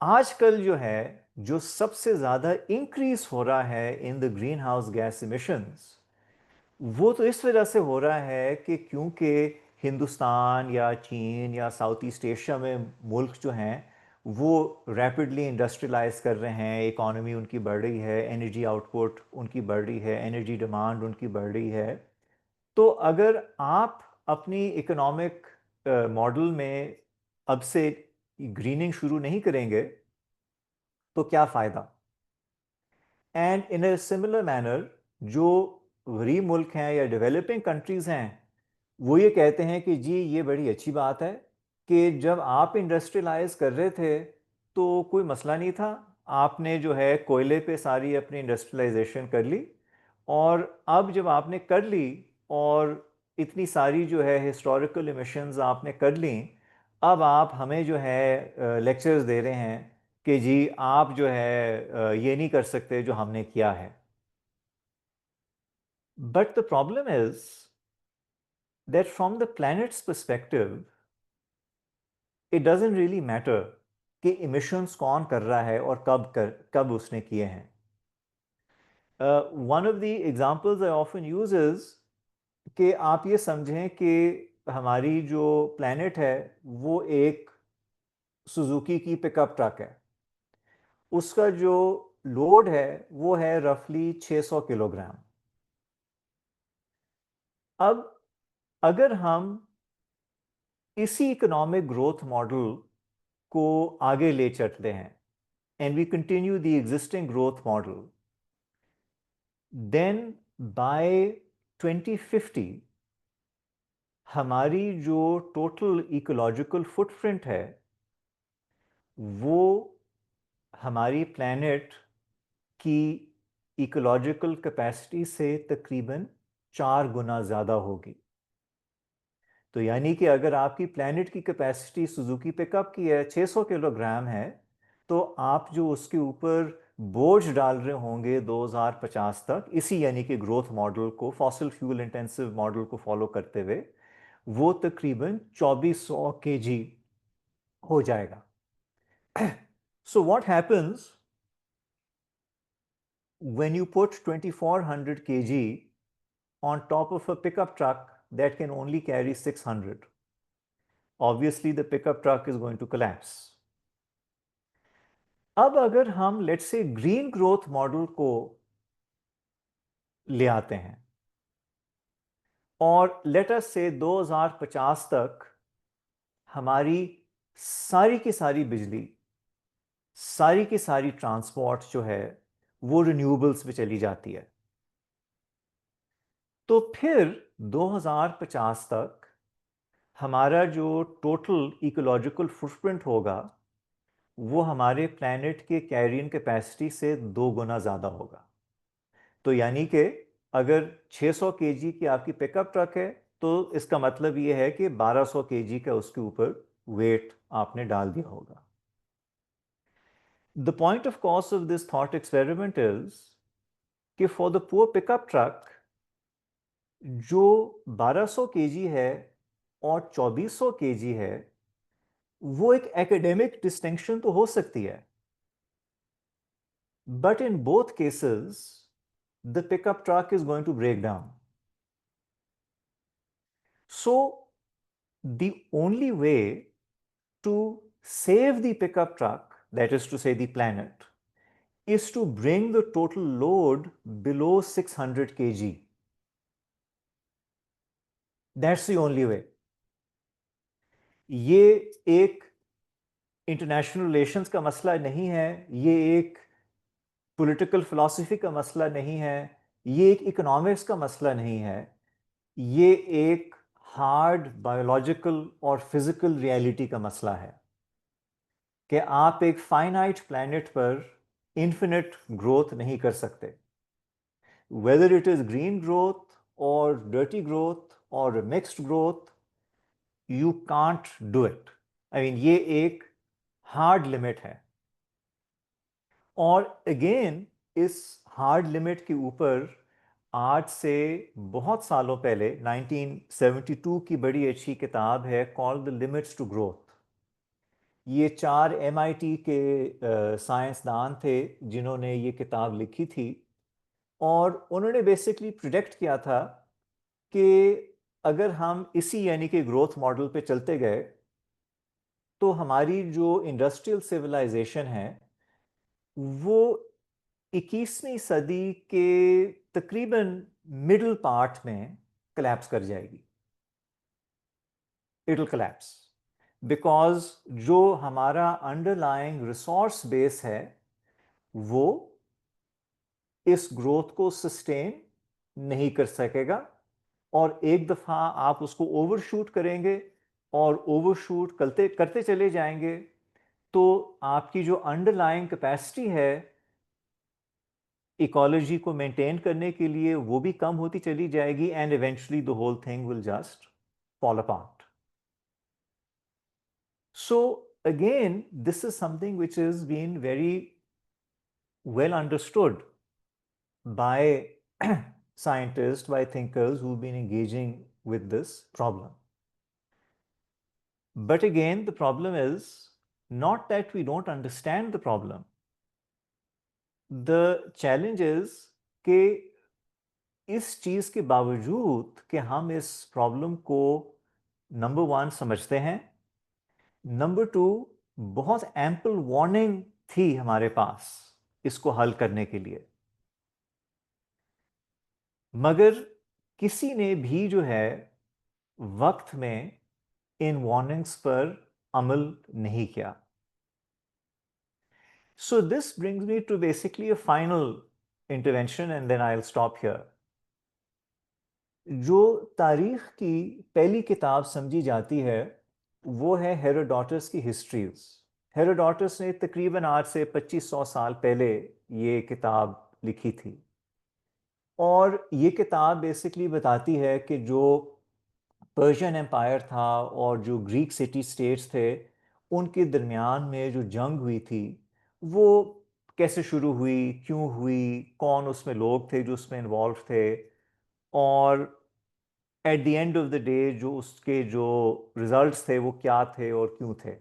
आजकल जो है जो सबसे ज़्यादा इंक्रीज हो रहा है in the green house gas emissions, वो तो इस वजह से हो रहा है कि क्योंकि हिंदुस्तान या चीन या साउथ ईस्ट एशिया में मुल्क जो हैं वो रैपिडली इंडस्ट्रियलाइज कर रहे हैं, इकॉनमी उनकी बढ़ रही है, एनर्जी आउटपुट उनकी बढ़ रही है, एनर्जी डिमांड उनकी बढ़ रही है। तो अगर आप अपनी इकोनॉमिक मॉडल में अब से ग्रीनिंग शुरू नहीं करेंगे तो क्या फ़ायदा। And in a similar manner जो गरीब मुल्क हैं या डेवलपिंग कंट्रीज़ हैं वो ये कहते हैं कि जी ये बड़ी अच्छी बात है कि जब आप इंडस्ट्रियलाइज कर रहे थे तो कोई मसला नहीं था, आपने जो है कोयले पे सारी अपनी इंडस्ट्रियलाइजेशन कर ली, और अब जब आपने कर ली और इतनी सारी जो है हिस्टोरिकल इमिशंस आपने कर ली, अब आप हमें जो है लेक्चर्स दे रहे हैं कि जी आप जो है ये नहीं कर सकते जो हमने किया है। But the problem is that from the planets perspective it doesn't really matter कि इमिशंस कौन कर रहा है और कब उसने किए हैं। One of the examples I often use is कि आप ये समझें कि हमारी जो प्लैनेट है वो एक सुजुकी की पिकअप ट्रक है, उसका जो लोड है वो है रफली 600 किलोग्राम। अब अगर हम इसी इकोनॉमिक ग्रोथ मॉडल को आगे ले चलते हैं and we continue the existing growth model, then by 2050 हमारी जो टोटल इकोलॉजिकल फुटप्रिंट है वो हमारी प्लैनेट की इकोलॉजिकल कैपेसिटी से तकरीबन 4 गुना ज़्यादा होगी। तो यानी कि अगर आपकी प्लैनेट की कैपेसिटी सुजुकी पिकअप की है 600 किलोग्राम है, तो आप जो उसके ऊपर बोझ डाल रहे होंगे 2050 तक इसी यानी कि ग्रोथ मॉडल को, फॉसिल फ्यूल इंटेंसिव मॉडल को फॉलो करते हुए, वो तकरीबन 2400 केजी हो जाएगा। So what happens when you put 2400 kg on top of a pickup truck that can only carry 600? Obviously the pickup truck is going to collapse. अब अगर हम let's say green growth model को ले आते हैं और लेट अस से 2050 तक हमारी सारी की सारी बिजली, सारी की सारी ट्रांसपोर्ट जो है वो रिन्यूएबल्स पे चली जाती है, तो फिर 2050 तक हमारा जो टोटल इकोलॉजिकल फुटप्रिंट होगा वो हमारे प्लैनेट के कैरियन कैपेसिटी से 2 गुना ज़्यादा होगा। तो यानी कि अगर 600 केजी की आपकी पिकअप ट्रक है तो इसका मतलब ये है कि 1200 केजी का उसके ऊपर वेट आपने डाल दिया होगा। The point of course of this thought experiment is कि for the poor pickup truck जो 1200 केजी है और 2400 केजी है, वो एक एकेडमिक डिस्टिंक्शन तो हो सकती है, but in both cases the pickup truck is going to break down. So the only way to save the pickup truck, that is to say the planet, is to bring the total load below 600 kg. That's the only way. ये एक international relations का मसला नहीं है, ये एक political philosophy का मसला नहीं है, ये एक इकोनॉमिक्स का मसला नहीं है, ये एक हार्ड बायोलॉजिकल और फिजिकल रियलिटी का मसला है कि आप एक फाइनाइट प्लैनेट पर इन्फिनिट ग्रोथ नहीं कर सकते। Whether it is green growth or dirty growth or mixed growth, you can't do it. I mean, ये एक हार्ड लिमिट है। और अगेन इस हार्ड लिमिट के ऊपर आज से बहुत सालों पहले 1972 की बड़ी अच्छी किताब है called the limits to growth. ये 4 MIT के साइंसदान थे जिन्होंने ये किताब लिखी थी और उन्होंने बेसिकली प्रिडिक्ट किया था कि अगर हम इसी यानी कि ग्रोथ मॉडल पे चलते गए तो हमारी जो इंडस्ट्रियल सिविलाइजेशन है वो 21वीं सदी के तकरीबन मिडिल पार्ट में collapse कर जाएगी। इट विल collapse बिकॉज जो हमारा अंडरलाइंग रिसोर्स बेस है वो इस ग्रोथ को सस्टेन नहीं कर सकेगा और एक दफा आप उसको ओवरशूट करेंगे और ओवरशूट करते करते चले जाएंगे तो आपकी जो अंडरलाइंग कैपेसिटी है इकोलॉजी को मेंटेन करने के लिए वो भी कम होती चली जाएगी and eventually the whole thing will just fall apart. So again this is something which is been very well understood by scientists, by thinkers who've been engaging with this problem. But again, the problem is not that we don't understand the problem. The challenge is कि इस चीज के बावजूद कि हम इस problem को number 1 समझते हैं, नंबर 2 बहुत एम्पल वार्निंग थी हमारे पास इसको हल करने के लिए, मगर किसी ने भी जो है वक्त में इन वार्निंग्स पर अमल नहीं किया। So this brings me to basically a final intervention and then I'll stop here. जो तारीख की पहली किताब समझी जाती है वो है हेरोडोटस की हिस्ट्रीज। हेरोडोटस ने तकरीबन आज से 2500 साल पहले ये किताब लिखी थी और ये किताब बेसिकली बताती है कि जो पर्शियन एम्पायर था और जो ग्रीक सिटी स्टेट्स थे उनके दरमियान में जो जंग हुई थी वो कैसे शुरू हुई, क्यों हुई, कौन उसमें लोग थे जो उसमें इन्वॉल्व थे और at the end of the day जो उसके जो रिजल्ट्स थे वो क्या थे और क्यों थे।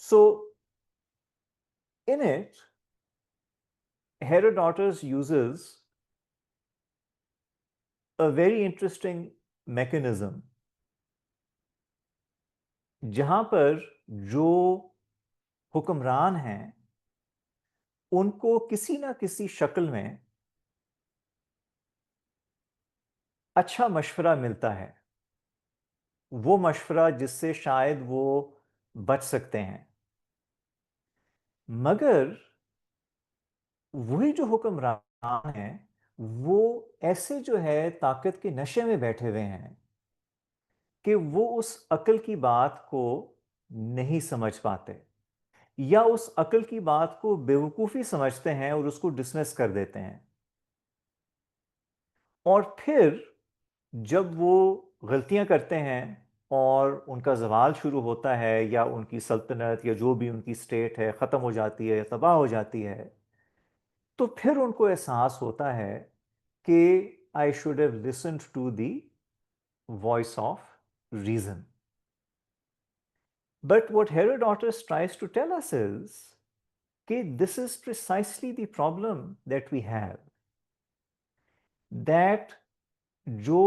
So in it Herodotus uses a very interesting mechanism जहां पर जो हुक्मरान हैं उनको किसी ना किसी शक्ल में अच्छा मशवरा मिलता है, वो मशवरा जिससे शायद वो बच सकते हैं, मगर वही जो हुक्मरान हैं वो ऐसे जो है ताकत के नशे में बैठे हुए हैं कि वो उस अक्ल की बात को नहीं समझ पाते या उस अक्ल की बात को बेवकूफ़ी समझते हैं और उसको डिसमिस कर देते हैं। और फिर जब वो गलतियां करते हैं और उनका ज़वाल शुरू होता है या उनकी सल्तनत या जो भी उनकी स्टेट है ख़त्म हो जाती है या तबाह हो जाती है, तो फिर उनको एहसास होता है कि I should have listened to the voice of reason. But what Herodotus tries to tell us is that this is precisely the problem that we have. That जो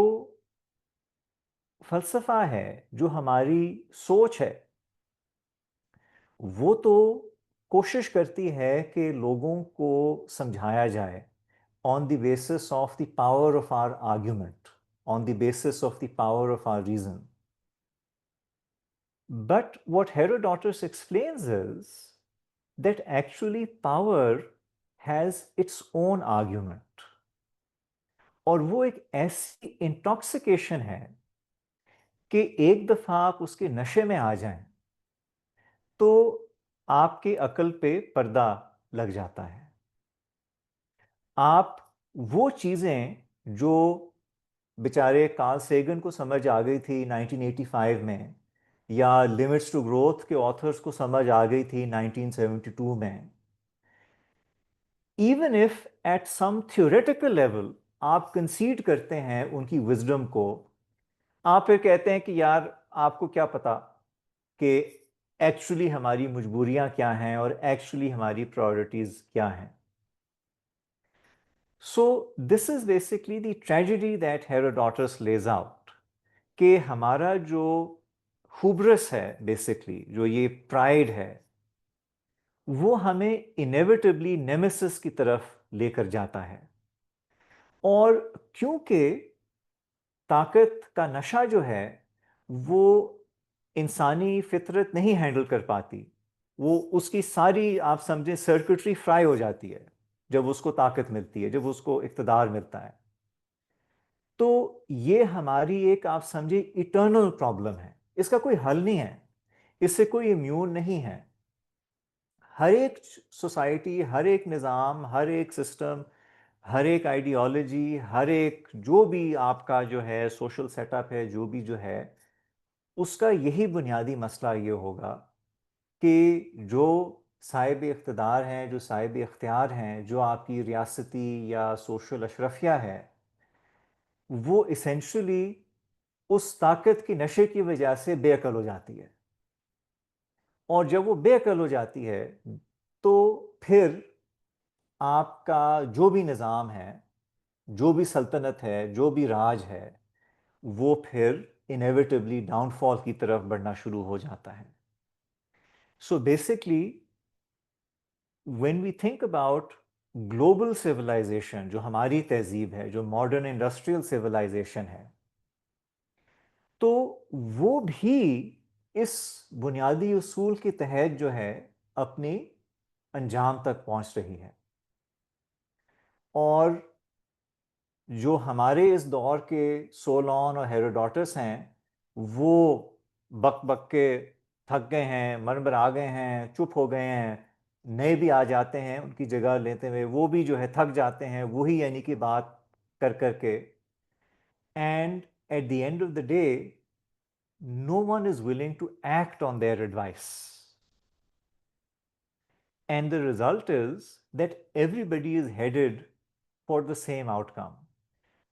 फलसफा है, जो हमारी सोच है, वो तो कोशिश करती है कि लोगों को समझाया जाए on the basis of the power of our argument, on the basis of the power of our reason. But what Herodotus explains is that actually power has its own argument. और वो एक ऐसी इंटॉक्सिकेशन है कि एक दफा आप उसके नशे में आ जाएं तो आपकी अकल पे पर्दा लग जाता है. आप वो चीजें जो बेचारे कार्ल सेगन को समझ आ गई थी 1985 में, या लिमिट्स टू ग्रोथ के ऑथर्स को समझ आ गई थी 1972 में, even if at some theoretical level आप कंसीड करते हैं उनकी विजडम को, आप फिर कहते हैं कि यार आपको क्या पता कि एक्चुअली हमारी मजबूरियां क्या हैं और एक्चुअली हमारी प्रायोरिटीज क्या हैं. So this is basically the tragedy that Herodotus lays out कि हमारा जो हुब्रस है, बेसिकली जो ये प्राइड है, वो हमें इनेविटेबली नेमेसिस की तरफ लेकर जाता है. और क्योंकि ताकत का नशा जो है वो इंसानी फितरत नहीं हैंडल कर पाती, वो उसकी सारी आप समझें सर्किटरी फ्राई हो जाती है जब उसको ताकत मिलती है, जब उसको इक़्तिदार मिलता है. तो ये हमारी एक आप समझे इटर्नल प्रॉब्लम है, इसका कोई हल नहीं है, इससे कोई इम्यून नहीं है. हर एक सोसाइटी, हर एक निज़ाम, हर एक सिस्टम, हर एक आइडियोलॉजी, हर एक जो भी आपका जो है सोशल सेटअप है, जो भी जो है, उसका यही बुनियादी मसला ये होगा कि जो साहिब इक़्तिदार हैं, जो साहिब इख्तियार हैं, जो आपकी रियासती या सोशल अशरफिया है, वो इसेंशली उस ताकत की नशे की वजह से बेअकल हो जाती है. और जब वो बेअकल हो जाती है तो फिर आपका जो भी निज़ाम है, जो भी सल्तनत है, जो भी राज है, वो फिर इनेविटेबली डाउनफॉल की तरफ बढ़ना शुरू हो जाता है. So basically when we think about global civilisation, जो हमारी तहजीब है, जो मॉडर्न इंडस्ट्रियल सिविलाइजेशन है, तो वो भी इस बुनियादी उसूल के तहत जो है अपनी अंजाम तक पहुंच रही है. और जो हमारे इस दौर के सोलॉन और हेरोडोटस हैं, वो बक बक के थक गए हैं, मनबर आ गए हैं, चुप हो गए हैं. नए भी आ जाते हैं उनकी जगह लेते हुए, वो भी जो है थक जाते हैं वही यानी कि बात कर कर के. And at the end of the day no one is willing to act on their advice. And the result is that everybody is headed for the same outcome.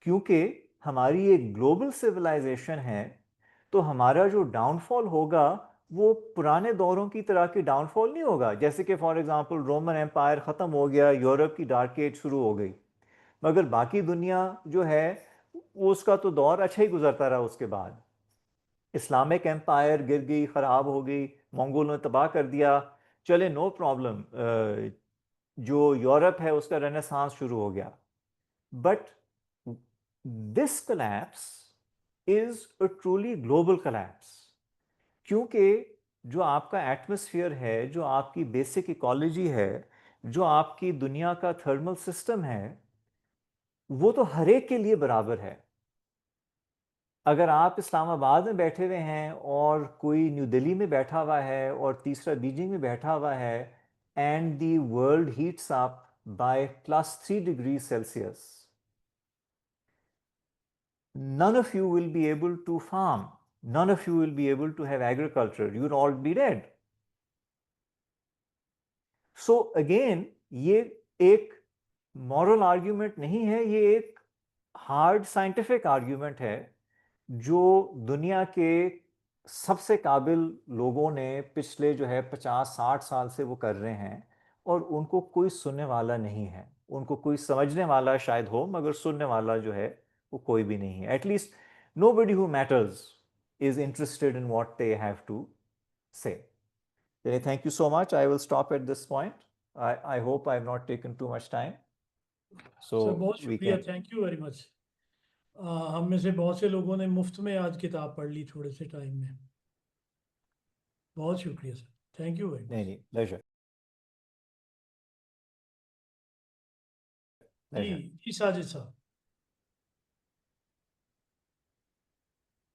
क्योंकि हमारी एक ग्लोबल सिविलाइजेशन है, तो हमारा जो डाउनफॉल होगा वो पुराने दौरों की तरह की डाउनफॉल नहीं होगा. जैसे कि फॉर एग्जांपल रोमन एम्पायर ख़त्म हो गया, यूरोप की डार्क एज शुरू हो गई, मगर बाकी दुनिया जो है उसका तो दौर अच्छा ही गुजरता रहा. उसके बाद इस्लामिक एम्पायर गिर गई, ख़राब हो गई, मंगोलों ने तबाह कर दिया, चले नो प्रॉब्लम, जो यूरोप है उसका रेनेसांस शुरू हो गया. But this collapse is a truly global collapse. क्योंकि जो आपका एटमॉस्फेयर है, जो आपकी बेसिक इकोलॉजी है, जो आपकी दुनिया का थर्मल सिस्टम है, वो तो हर एक के लिए बराबर है. अगर आप इस्लामाबाद में बैठे हुए हैं और कोई न्यू दिल्ली में बैठा हुआ है और तीसरा बीजिंग में बैठा हुआ है, and the world heats up by +3 degree Celsius, none of you will be able to farm, none of you will be able to have agriculture, you will all be dead. So again, ये एक moral argument नहीं है, ये एक hard scientific argument है जो दुनिया के सबसे काबिल लोगों ने पिछले जो है 50-60 साल से वो कर रहे हैं, और उनको कोई सुनने वाला नहीं है। उनको कोई समझने वाला शायद हो, मगर सुनने वाला जो है वो कोई भी नहीं है। At least nobody who matters is interested in what they have to say. Thank you so much. I will stop at this point. I hope I have not taken too much time. Sir So बहुत we शुक्रिया, can. Thank you very much. हम में से बहुत से लोगों ने मुफ्त में आज किताब पढ़ ली थोड़े से टाइम में। बहुत शुक्रिया सर, थैंक यू वेरी नहीं मच। नहीं, pleasure. जी Pleasure. जी साजिद साहब,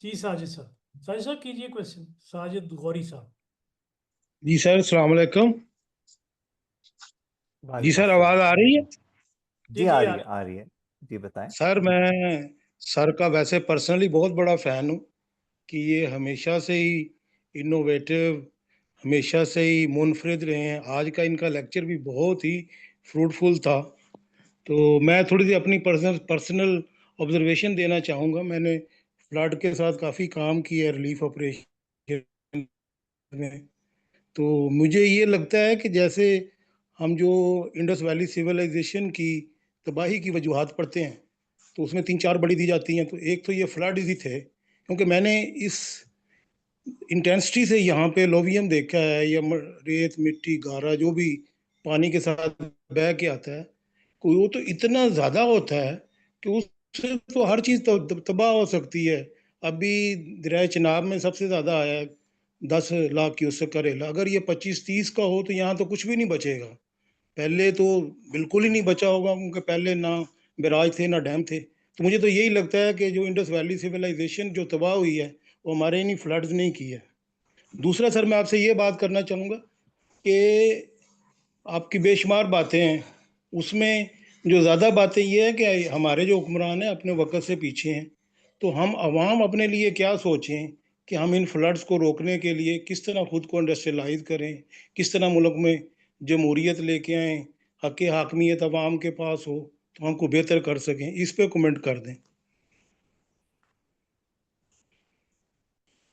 जी साजिद साहब, साजिद साहब कीजिए क्वेश्चन, साजिद गौरी साहब। जी सर, अस्सलाम वालेकुम। जी वालेकुम सर, अस्सलाम। आवाज आ रही है? जी जी आ आ रही है, रही आ रही है। जी बताएं। सर मैं सर का वैसे पर्सनली बहुत बड़ा फैन हूँ कि ये हमेशा से ही इनोवेटिव, हमेशा से ही मुनफरिद रहे हैं। आज का इनका लेक्चर भी बहुत ही फ्रूटफुल था। तो मैं थोड़ी सी अपनी पर्सनल ऑब्जर्वेशन देना चाहूँगा। मैंने फ्लड के साथ काफ़ी काम किया है, रिलीफ ऑपरेशन में। तो मुझे ये लगता है कि जैसे हम जो इंडस वैली सिविलाइजेशन की तबाही की वजूहात पढ़ते हैं, तो उसमें 3-4 बड़ी दी जाती हैं। तो एक तो ये फ्लड ही थे, क्योंकि मैंने इस इंटेंसिटी से यहाँ पे लोवियम देखा है, या रेत मिट्टी गारा जो भी पानी के साथ बह के आता है, कोई वो तो इतना ज़्यादा होता है कि उससे तो हर चीज़ तबाह हो सकती है। अभी दरिया चिनाब में सबसे ज़्यादा आया है, 10 लाख क्यूसेक का रेला। अगर ये 25-30 का हो तो यहाँ तो कुछ भी नहीं बचेगा। पहले तो बिल्कुल ही नहीं बचा होगा, क्योंकि पहले ना बैराज थे ना डैम थे। तो मुझे तो यही लगता है कि जो इंडस वैली सिविलाइजेशन जो तबाह हुई है, वो हमारे इन्हीं फ्लड्स ने की है। दूसरा सर, मैं आपसे ये बात करना चाहूँगा कि आपकी बेशुमार बातें हैं, उसमें जो ज़्यादा बातें ये है कि हमारे जो हुक्मरान हैं अपने वक़्त से पीछे हैं। तो हम अवाम अपने लिए क्या सोचें कि हम इन फ्लड्स को रोकने के लिए किस तरह खुद को इंडस्ट्रियलाइज करें, किस तरह मुल्क में जमहूरियत लेके आएँ, हक़ हाकमियत अवाम के पास हो, तो हमको बेहतर कर सकें। इस पे कमेंट कर दें।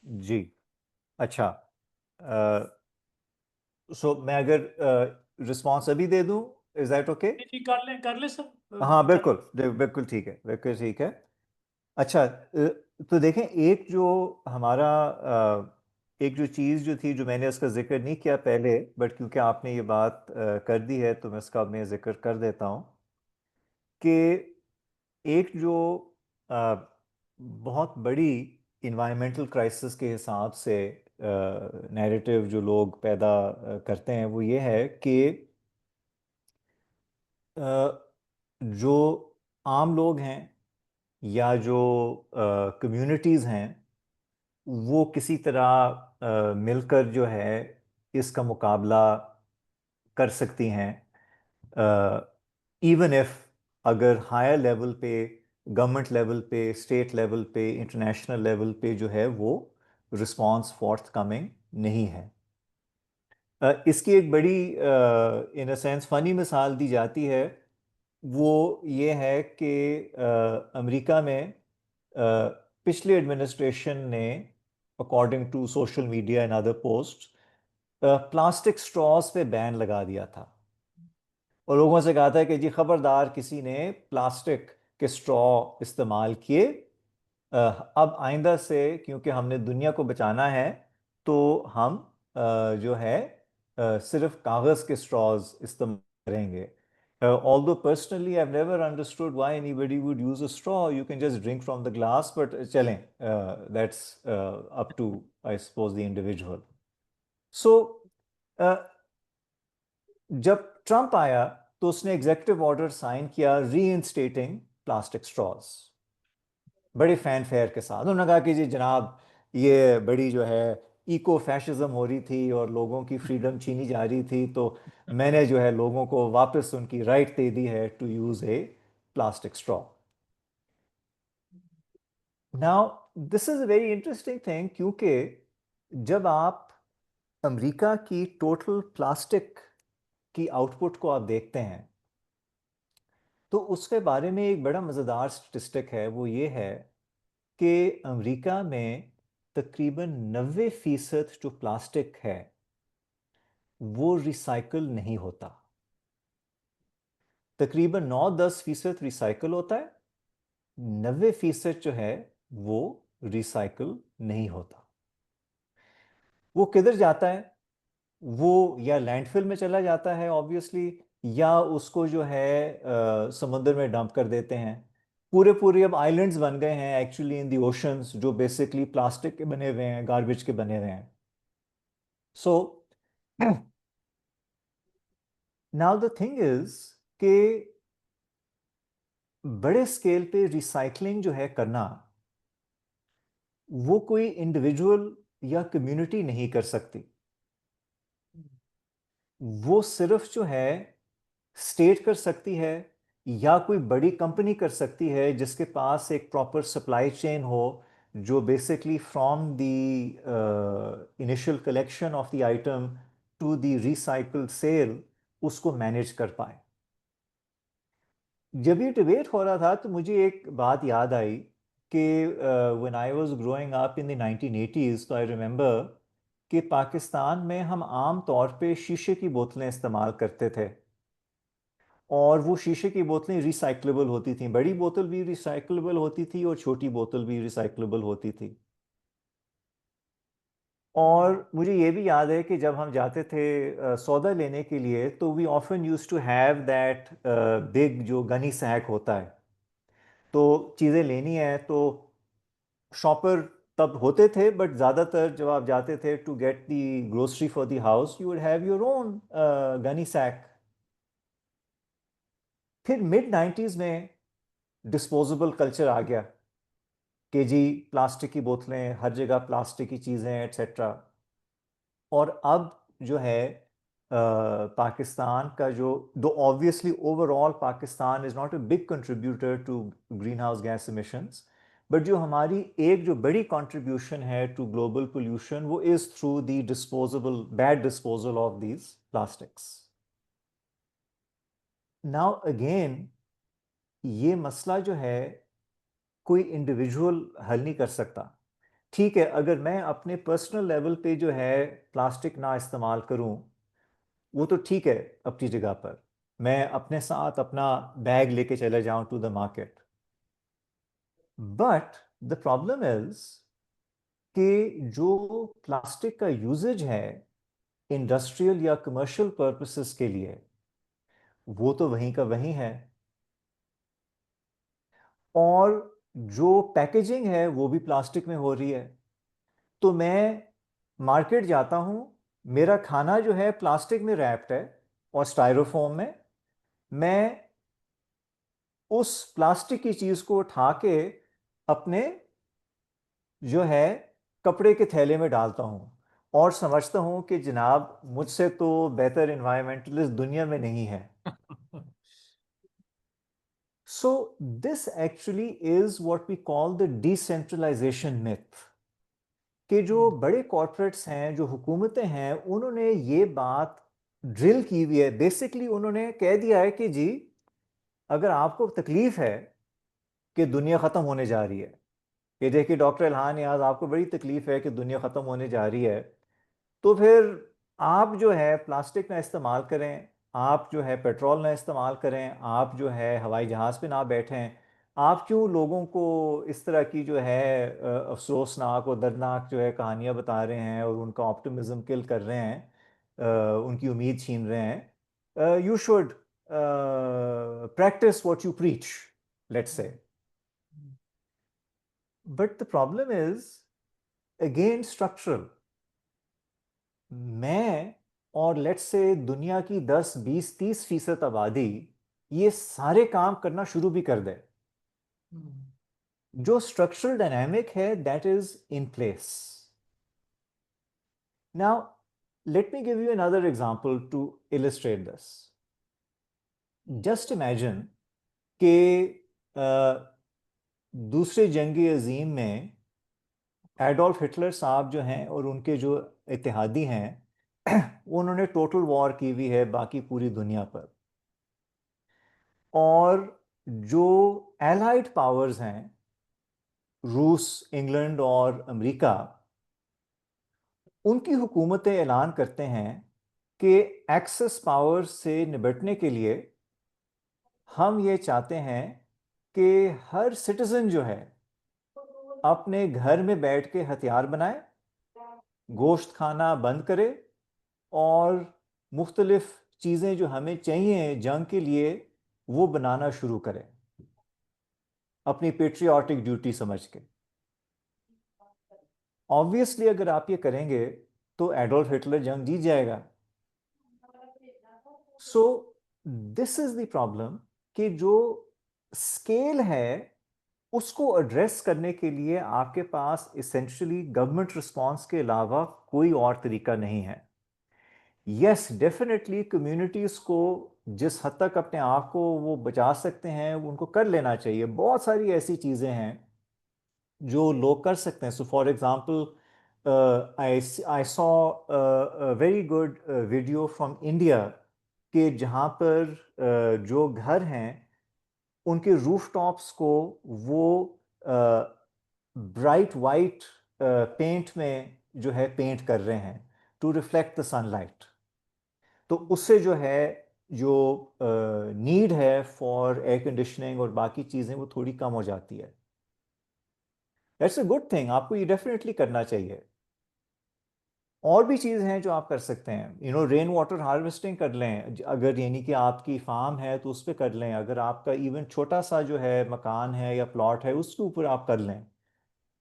जी अच्छा, सो मैं अगर रिस्पॉन्स अभी दे दूं, इज दैट ओके? जी कर ले सर, हाँ कर बिल्कुल, बिल्कुल ठीक है, बिल्कुल ठीक है। अच्छा, तो देखें, एक जो हमारा एक जो चीज़ जो थी, जो मैंने उसका जिक्र नहीं किया पहले, बट क्योंकि आपने ये बात कर दी है तो मैं इसका अब मैं जिक्र कर देता हूँ कि एक जो बहुत बड़ी इन्वायरमेंटल क्राइसिस के हिसाब से नैरेटिव जो लोग पैदा करते हैं, वो ये है कि जो आम लोग हैं या जो कम्युनिटीज़ हैं, वो किसी तरह मिलकर जो है इसका मुकाबला कर सकती हैं, इवन इफ अगर हायर लेवल पे, गवर्नमेंट लेवल पे, स्टेट लेवल पे, इंटरनेशनल लेवल पे जो है वो रिस्पांस फोर्थ कमिंग नहीं है। इसकी एक बड़ी इन अ सेंस फनी मिसाल दी जाती है। वो ये है कि अमेरिका में पिछले एडमिनिस्ट्रेशन ने, according to social media and other post, plastic straws पे बैन लगा दिया था, और लोगों से कहा था कि जी खबरदार किसी ने प्लास्टिक के स्ट्रॉ इस्तेमाल किए, अब आइंदा से क्योंकि हमने दुनिया को बचाना है तो हम जो है सिर्फ कागज़ के स्ट्रॉज इस्तेमाल करेंगे। Although personally I've never understood why anybody would use a straw. You can just drink from the glass, but चलें, that's up to, I suppose, the individual. So uh, जब ट्रंप आया तो उसने एग्जेक्टिव ऑर्डर साइन किया reinstating plastic straws, बड़े fan fair के साथ। उन्होंने कहा कि जी जनाब, ये बड़ी जो है इको फैशिज्म हो रही थी और लोगों की फ्रीडम छीनी जा रही थी, तो मैंने जो है लोगों को वापस उनकी राइट दे दी है to use a plastic straw. Now this is a very interesting thing, क्योंकि जब आप अमेरिका की टोटल प्लास्टिक की आउटपुट को आप देखते हैं तो उसके बारे में एक बड़ा मज़ेदार स्टेटिस्टिक है। वो ये है कि अमेरिका में तकरीबन 90% जो प्लास्टिक है वो रिसाइकल नहीं होता। तकरीबन 9-10% रिसाइकल होता है, 90% जो है वो रिसाइकल नहीं होता। वो किधर जाता है? वो या लैंडफिल में चला जाता है ऑब्वियसली, या उसको जो है समुद्र में डंप कर देते हैं। पूरे पूरे अब आइलैंड्स बन गए हैं एक्चुअली इन द ओशंस, जो बेसिकली प्लास्टिक के बने हुए हैं, गार्बेज के बने हुए हैं। So now the thing is कि बड़े स्केल पे रिसाइकलिंग जो है करना, वो कोई इंडिविजुअल या कम्युनिटी नहीं कर सकती। वो सिर्फ जो है स्टेट कर सकती है, या कोई बड़ी कंपनी कर सकती है जिसके पास एक प्रॉपर सप्लाई चेन हो, जो basically from the initial collection of the item to the recycled sale उसको मैनेज कर पाए। जब ये डिबेट हो रहा था तो मुझे एक बात याद आई कि when I was growing up in the 1980s, तो आई रिमेंबर कि पाकिस्तान में हम आम तौर पे शीशे की बोतलें इस्तेमाल करते थे, और वो शीशे की बोतलें रिसाइक्लेबल होती थी। बड़ी बोतल भी रिसाइक्लेबल होती थी और छोटी बोतल भी रिसाइक्लेबल होती थी। और मुझे ये भी याद है कि जब हम जाते थे सौदा लेने के लिए, तो we often use to have that big जो गनी सैक होता है। तो चीज़ें लेनी है तो शॉपर तब होते थे, बट ज़्यादातर जब आप जाते थे to get the grocery for the house, you would have your own gunny sack. फिर मिड 90s में डिस्पोजेबल कल्चर आ गया कि जी प्लास्टिक की बोतलें हर जगह, प्लास्टिक की चीज़ें एट्सेट्रा। और अब जो है पाकिस्तान का जो, दो obviously overall Pakistan is not a big contributor to greenhouse gas emissions, but जो हमारी एक जो बड़ी कंट्रीब्यूशन है टू ग्लोबल पोल्यूशन, वो is through the disposable, bad disposal of these plastics. Now again, ये मसला जो है कोई इंडिविजुअल हल नहीं कर सकता। ठीक है, अगर मैं अपने पर्सनल लेवल पे जो है प्लास्टिक ना इस्तेमाल करूं, वो तो ठीक है अपनी जगह पर, मैं अपने साथ अपना बैग लेके चले जाऊं to the market. But the problem is कि जो प्लास्टिक का यूजेज है इंडस्ट्रियल या कमर्शियल पर्पसेस के लिए, वो तो वहीं का वहीं है। और जो पैकेजिंग है वो भी प्लास्टिक में हो रही है। तो मैं मार्केट जाता हूँ, मेरा खाना जो है प्लास्टिक में रैप्ड है और स्टायरोफोम में, मैं उस प्लास्टिक की चीज़ को उठा के अपने जो है कपड़े के थैले में डालता हूँ, और समझता हूँ कि जनाब मुझसे तो बेहतर इन्वायरमेंटलिस्ट दुनिया में नहीं है। So this actually is what we call the decentralisation myth, कि जो बड़े कॉर्पोरेट्स हैं, जो हुकूमतें हैं, उन्होंने ये बात ड्रिल की हुई है। बेसिकली उन्होंने कह दिया है कि जी अगर आपको तकलीफ है कि दुनिया ख़त्म होने जा रही है, कि देखिए डॉक्टर इल्हान नियाज़, आपको बड़ी तकलीफ है कि दुनिया ख़त्म होने जा रही है, तो फिर आप जो है प्लास्टिक ना इस्तेमाल करें, आप जो है पेट्रोल ना इस्तेमाल करें, आप जो है हवाई जहाज़ पे ना बैठें। आप क्यों लोगों को इस तरह की जो है अफसोसनाक और दर्दनाक जो है कहानियाँ बता रहे हैं और उनका ऑप्टिमिज्म किल कर रहे हैं, उनकी उम्मीद छीन रहे हैं। You should practice what you preach, let's say. But the problem is again structural. मैं और लेट्स से दुनिया की 10-20-30% आबादी ये सारे काम करना शुरू भी कर दे, जो स्ट्रक्चरल डायनामिक है that is in place. Now let me give you another example to illustrate this. Just imagine कि दूसरे जंग अजीम में एडोल्फ हिटलर साहब जो हैं और उनके जो इत्तेहादी हैं उन्होंने टोटल वॉर की हुई है बाकी पूरी दुनिया पर। और जो एलाइड पावर्स हैं, रूस, इंग्लैंड और अमेरिका, उनकी हुकूमतें ऐलान करते हैं कि एक्सेस पावर से निपटने के लिए हम ये चाहते हैं कि हर सिटीजन जो है अपने घर में बैठ के हथियार बनाए, गोश्त खाना बंद करे और मुख्तलिफ चीज़ें जो हमें चाहिए जंग के लिए वो बनाना शुरू करें अपनी पेट्रियाटिक ड्यूटी समझ के। ऑब्वियसली अगर आप ये करेंगे तो एडोल्फ हिटलर जंग जीत जाएगा। सो दिस इज द प्रॉब्लम कि जो स्केल है उसको एड्रेस करने के लिए आपके पास इसेंशियली गवर्नमेंट रिस्पांस के अलावा कोई और तरीका नहीं है। यस, डेफिनेटली कम्युनिटीज को जिस हद तक अपने आप को वो बचा सकते हैं उनको कर लेना चाहिए। बहुत सारी ऐसी चीज़ें हैं जो लोग कर सकते हैं। So for example I saw very good video from India कि जहाँ पर जो घर हैं उनके रूफ टॉप्स को वो ब्राइट वाइट पेंट में जो है पेंट कर रहे हैं टू रिफ्लेक्ट द सनलाइट। तो उससे जो है जो नीड है फॉर एयर कंडीशनिंग और बाकी चीज़ें वो थोड़ी कम हो जाती है। दैट्स अ गुड थिंग, आपको ये डेफिनेटली करना चाहिए। और भी चीज़ हैं जो आप कर सकते हैं, रेन वाटर हार्वेस्टिंग कर लें, अगर यानी कि आपकी फार्म है तो उस पर कर लें, अगर आपका इवन छोटा सा जो है मकान है या प्लॉट है उसके ऊपर आप कर लें।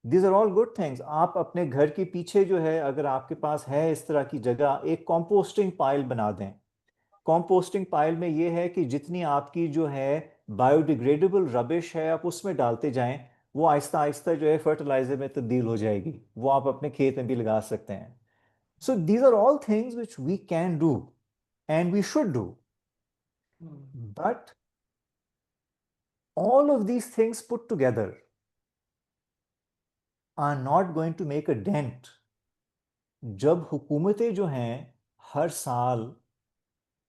These are all good things. आप अपने घर के पीछे जो है अगर आपके पास है इस तरह की जगह, एक कंपोस्टिंग पाइल बना दें। कंपोस्टिंग पाइल में ये है कि जितनी आपकी जो है बायोडिग्रेडेबल रबिश है आप उसमें डालते जाएं, वो आहिस्ता आहिस्ता जो है फर्टिलाइजर में तब्दील हो जाएगी, वो आप अपने खेत में भी लगा सकते हैं। So these are all things which we can do and we should do, but all of these things put together are not going to make a dent जब हुकूमतें जो हैं हर साल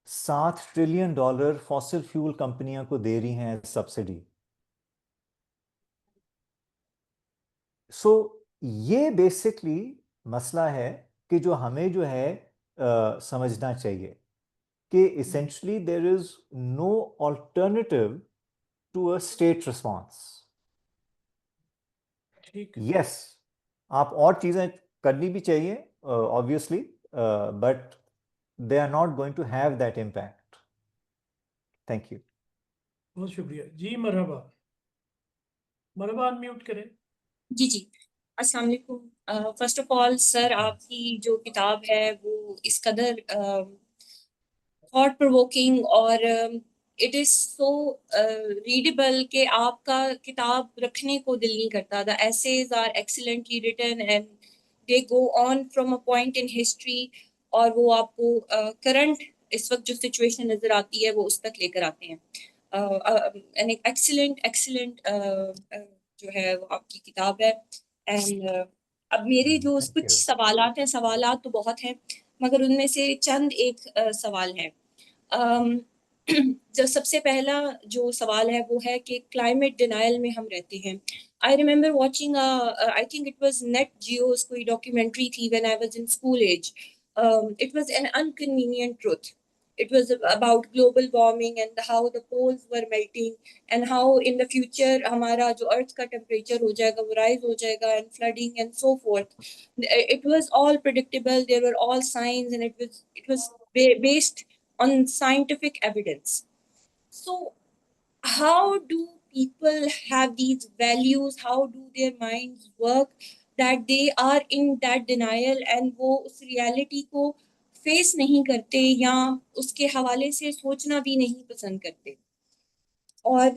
$7 ट्रिलियन फॉसिल फ्यूल कंपनियों को दे रही हैं सब्सिडी। सो ये basically मसला है कि जो हमें जो है समझना चाहिए कि essentially there is no alternative to a state response. ठीक। यस, आप और चीज़ें करनी भी चाहिए obviously, but they are not going to have that impact. Thank you. बहुत शुक्रिया जी। मरहबा, मरहबा, अनम्यूट करें। जी जी, अस्सलाम वालेकुम। फर्स्ट ऑफ ऑल सर, आपकी जो किताब है वो इस कदर थॉट प्रोवोकिंग और इट इज सो रीडेबल कि आपका किताब रखने को दिल नहीं करता। The essays are excellently written and they go on from a point in history, और वो आपको करंट इस वक्त जो सिचुएशन नजर आती है वो उस तक लेकर आते हैं। एन एक्सीलेंट एक्सीलेंट जो है वो आपकी किताब है। एंड अब मेरे जो Thank कुछ you. सवालात हैं, सवालात तो बहुत हैं मगर उनमें से चंद एक सवाल है। जो सबसे पहला जो सवाल है वो है कि क्लाइमेट डिनायल में हम रहते हैं। I remember watching I think it was Nat Geo's कोई डॉक्यूमेंट्री थी when I was in school age. It was an inconvenient truth. It was about global warming and how the poles were melting and how in the future हमारा जो अर्थ का temperature हो जाएगा वो rise हो जाएगा and flooding and so forth. It was all predictable. There were all signs and it was based on scientific evidence. So how do people have these values? How do their minds work that they are in that denial and वो उस reality को face नहीं करते या उसके हवाले से सोचना भी नहीं पसंद करते? और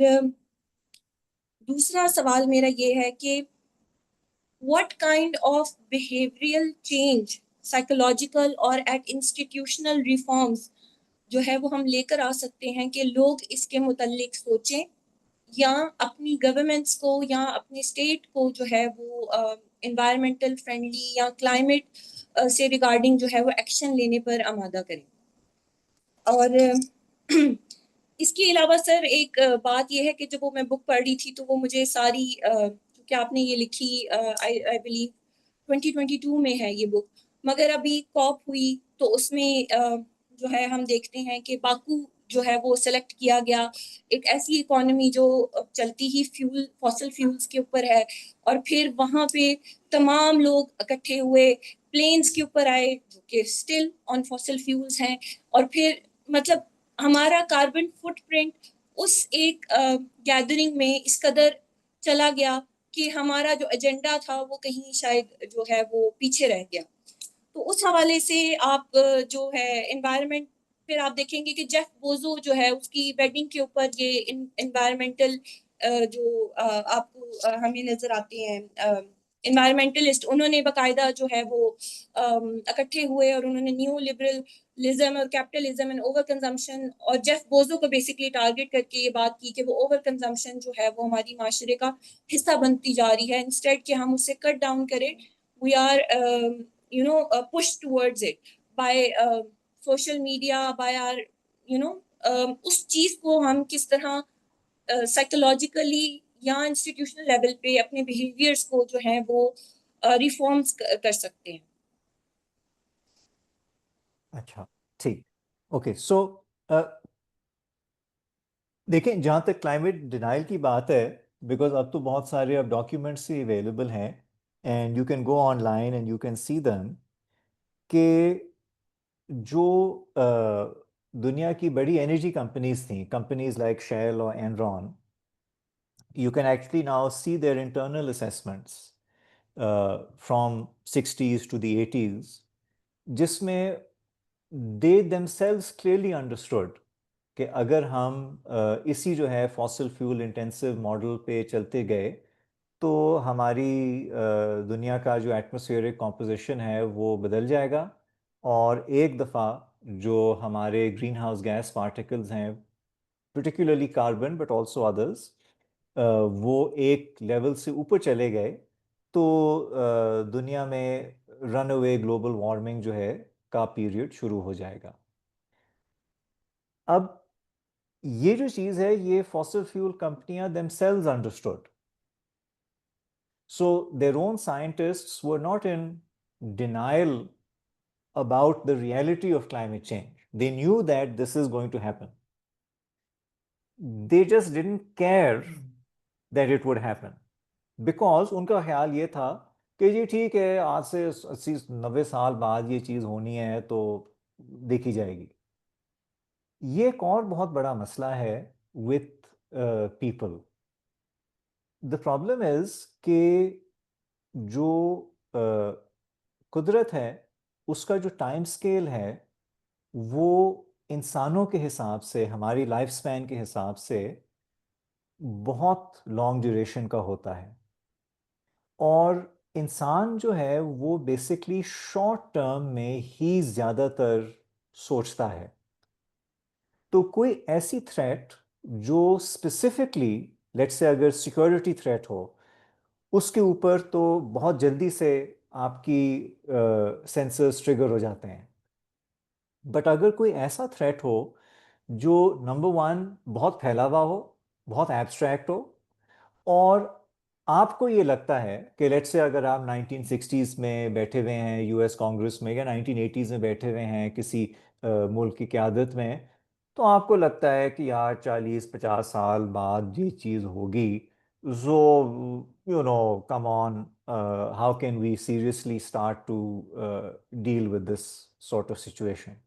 दूसरा सवाल मेरा ये है कि what kind of behavioral change, psychological और at institutional reforms जो है वो हम लेकर आ सकते हैं कि लोग इसके मुतालिक सोचें या अपनी गवर्नमेंट्स को या अपने स्टेट को जो है वो एनवायरमेंटल फ्रेंडली या क्लाइमेट से रिगार्डिंग जो है वो एक्शन लेने पर आमादा करें। और इसके अलावा सर एक बात ये है कि जब वो मैं बुक पढ़ रही थी तो वो मुझे सारी क्योंकि आपने ये लिखी आई बिलीव 2022 में है ये बुक, मगर अभी कॉप हुई तो उसमें जो है हम देखते हैं कि बाकू जो है वो सेलेक्ट किया गया, एक ऐसी इकोनॉमी जो चलती ही फॉसिल फ्यूल्स के ऊपर है, और फिर वहाँ पे तमाम लोग इकट्ठे हुए प्लेन्स के ऊपर आए जो कि स्टिल ऑन फॉसिल फ्यूल्स हैं, और फिर मतलब हमारा कार्बन फुटप्रिंट उस एक गैदरिंग में इस कदर चला गया कि हमारा जो एजेंडा था वो कहीं शायद जो है वो पीछे रह गया। तो उस हवाले से आप जो है एनवायरनमेंट, फिर आप देखेंगे कि जेफ बोजो जो है उसकी वेडिंग के ऊपर ये एनवायरमेंटल जो आपको हमें नजर आते हैं एनवायरमेंटलिस्ट, उन्होंने बकायदा जो है वो इकट्ठे हुए और उन्होंने न्यू लिबरलिज्म और कैपिटलिज्म एंड ओवर कंजम्पशन, और जेफ बोजो को बेसिकली टारगेट करके ये बात की कि वो ओवर कंजम्पशन जो है वो हमारी माशरे का हिस्सा बनती जा रही है, इंस्टेड कि हम उसे कट डाउन करें, we are pushed towards it by social media, by our उस चीज को हम किस तरह साइकोलॉजिकली या इंस्टीट्यूशनल लेवल पे अपने बिहेवियर्स को जो है वो रिफॉर्म्स कर सकते हैं। अच्छा, ठीक, ओके। सो देखें, जहाँ तक क्लाइमेट डिनाइल की बात है, बिकॉज अब तो बहुत सारे अब डॉक्यूमेंट्स ही अवेलेबल हैं and you can go online and you can see them, कि जो दुनिया की बड़ी एनर्जी कंपनीज थी, कंपनीज लाइक शेल और Enron, you can actually now see their internal assessments from 60s to the 80s, जिसमें they themselves clearly understood कि अगर हम इसी जो है फॉसिल फ्यूल इंटेंसिव मॉडल पे चलते गए तो हमारी दुनिया का जो एटमॉस्फेरिक कॉम्पोजिशन है वो बदल जाएगा, और एक दफ़ा जो हमारे ग्रीन हाउस गैस पार्टिकल्स हैं, particularly carbon but also others, वो एक लेवल से ऊपर चले गए तो दुनिया में रन अवे ग्लोबल वार्मिंग जो है का पीरियड शुरू हो जाएगा। अब ये जो चीज़ है ये फॉसिल फ्यूल कंपनियां themselves understood. So their own scientists were not in denial about the reality of climate change. They knew that this is going to happen. They just didn't care that it would happen, because उनका ख्याल ये था कि जी ठीक है, आज से 80-90 साल बाद ये चीज़ होनी है तो देखी जाएगी। ये एक और बहुत बड़ा मसला है with people. The problem is कि जो कुदरत है उसका जो टाइम स्केल है वो इंसानों के हिसाब से, हमारी लाइफ स्पैन के हिसाब से बहुत लॉन्ग ड्यूरेशन का होता है, और इंसान जो है वो बेसिकली शॉर्ट टर्म में ही ज़्यादातर सोचता है। तो कोई ऐसी थ्रेट जो स्पेसिफिकली, लेट्स से अगर सिक्योरिटी थ्रेट हो, उसके ऊपर तो बहुत जल्दी से आपकी सेंसर्स ट्रिगर हो जाते हैं। बट अगर कोई ऐसा थ्रेट हो जो नंबर वन बहुत फैला हुआ हो, बहुत एब्स्ट्रैक्ट हो, और आपको ये लगता है कि लेट्स से अगर आप 1960s में बैठे हुए हैं यूएस कांग्रेस में, या 1980s में बैठे हुए हैं किसी मुल्क की क़यादत में, तो आपको लगता है कि यार 40-50 साल बाद ये चीज़ होगी, so come on, how can we seriously start to deal with this sort of situation?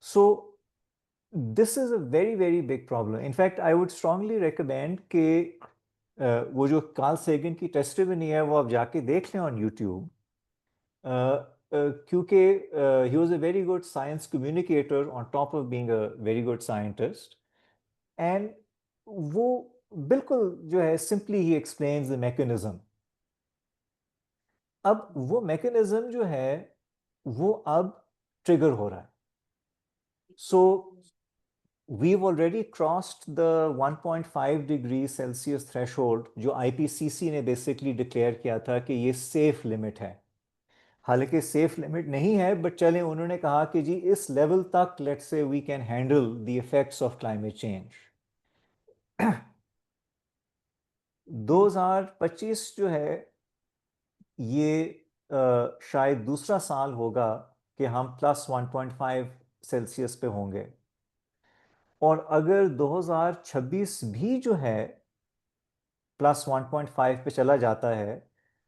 So this is a very very big problem. In fact, I would strongly recommend कि वो जो कार्ल सेगन की testimony है वो आप जाके देख लें ऑन यूट्यूब, क्योंकि he was a very good science communicator on top of being a very good scientist, and वो बिल्कुल जो है simply he explains the mechanism. अब वो मैकेनिज्म जो है वो अब ट्रिगर हो रहा है। सो we've already crossed the 1.5 degree Celsius threshold जो IPCC ने basically declare किया था कि ये safe limit है. हालांकि safe limit नहीं है, but चलें उन्होंने कहा कि जी इस level तक let's say we can handle the effects of climate change. 2025 जो है ये शायद दूसरा साल होगा कि हम +1.5 सेल्सियस पे होंगे, और अगर 2026 भी जो है +1.5 पे चला जाता है,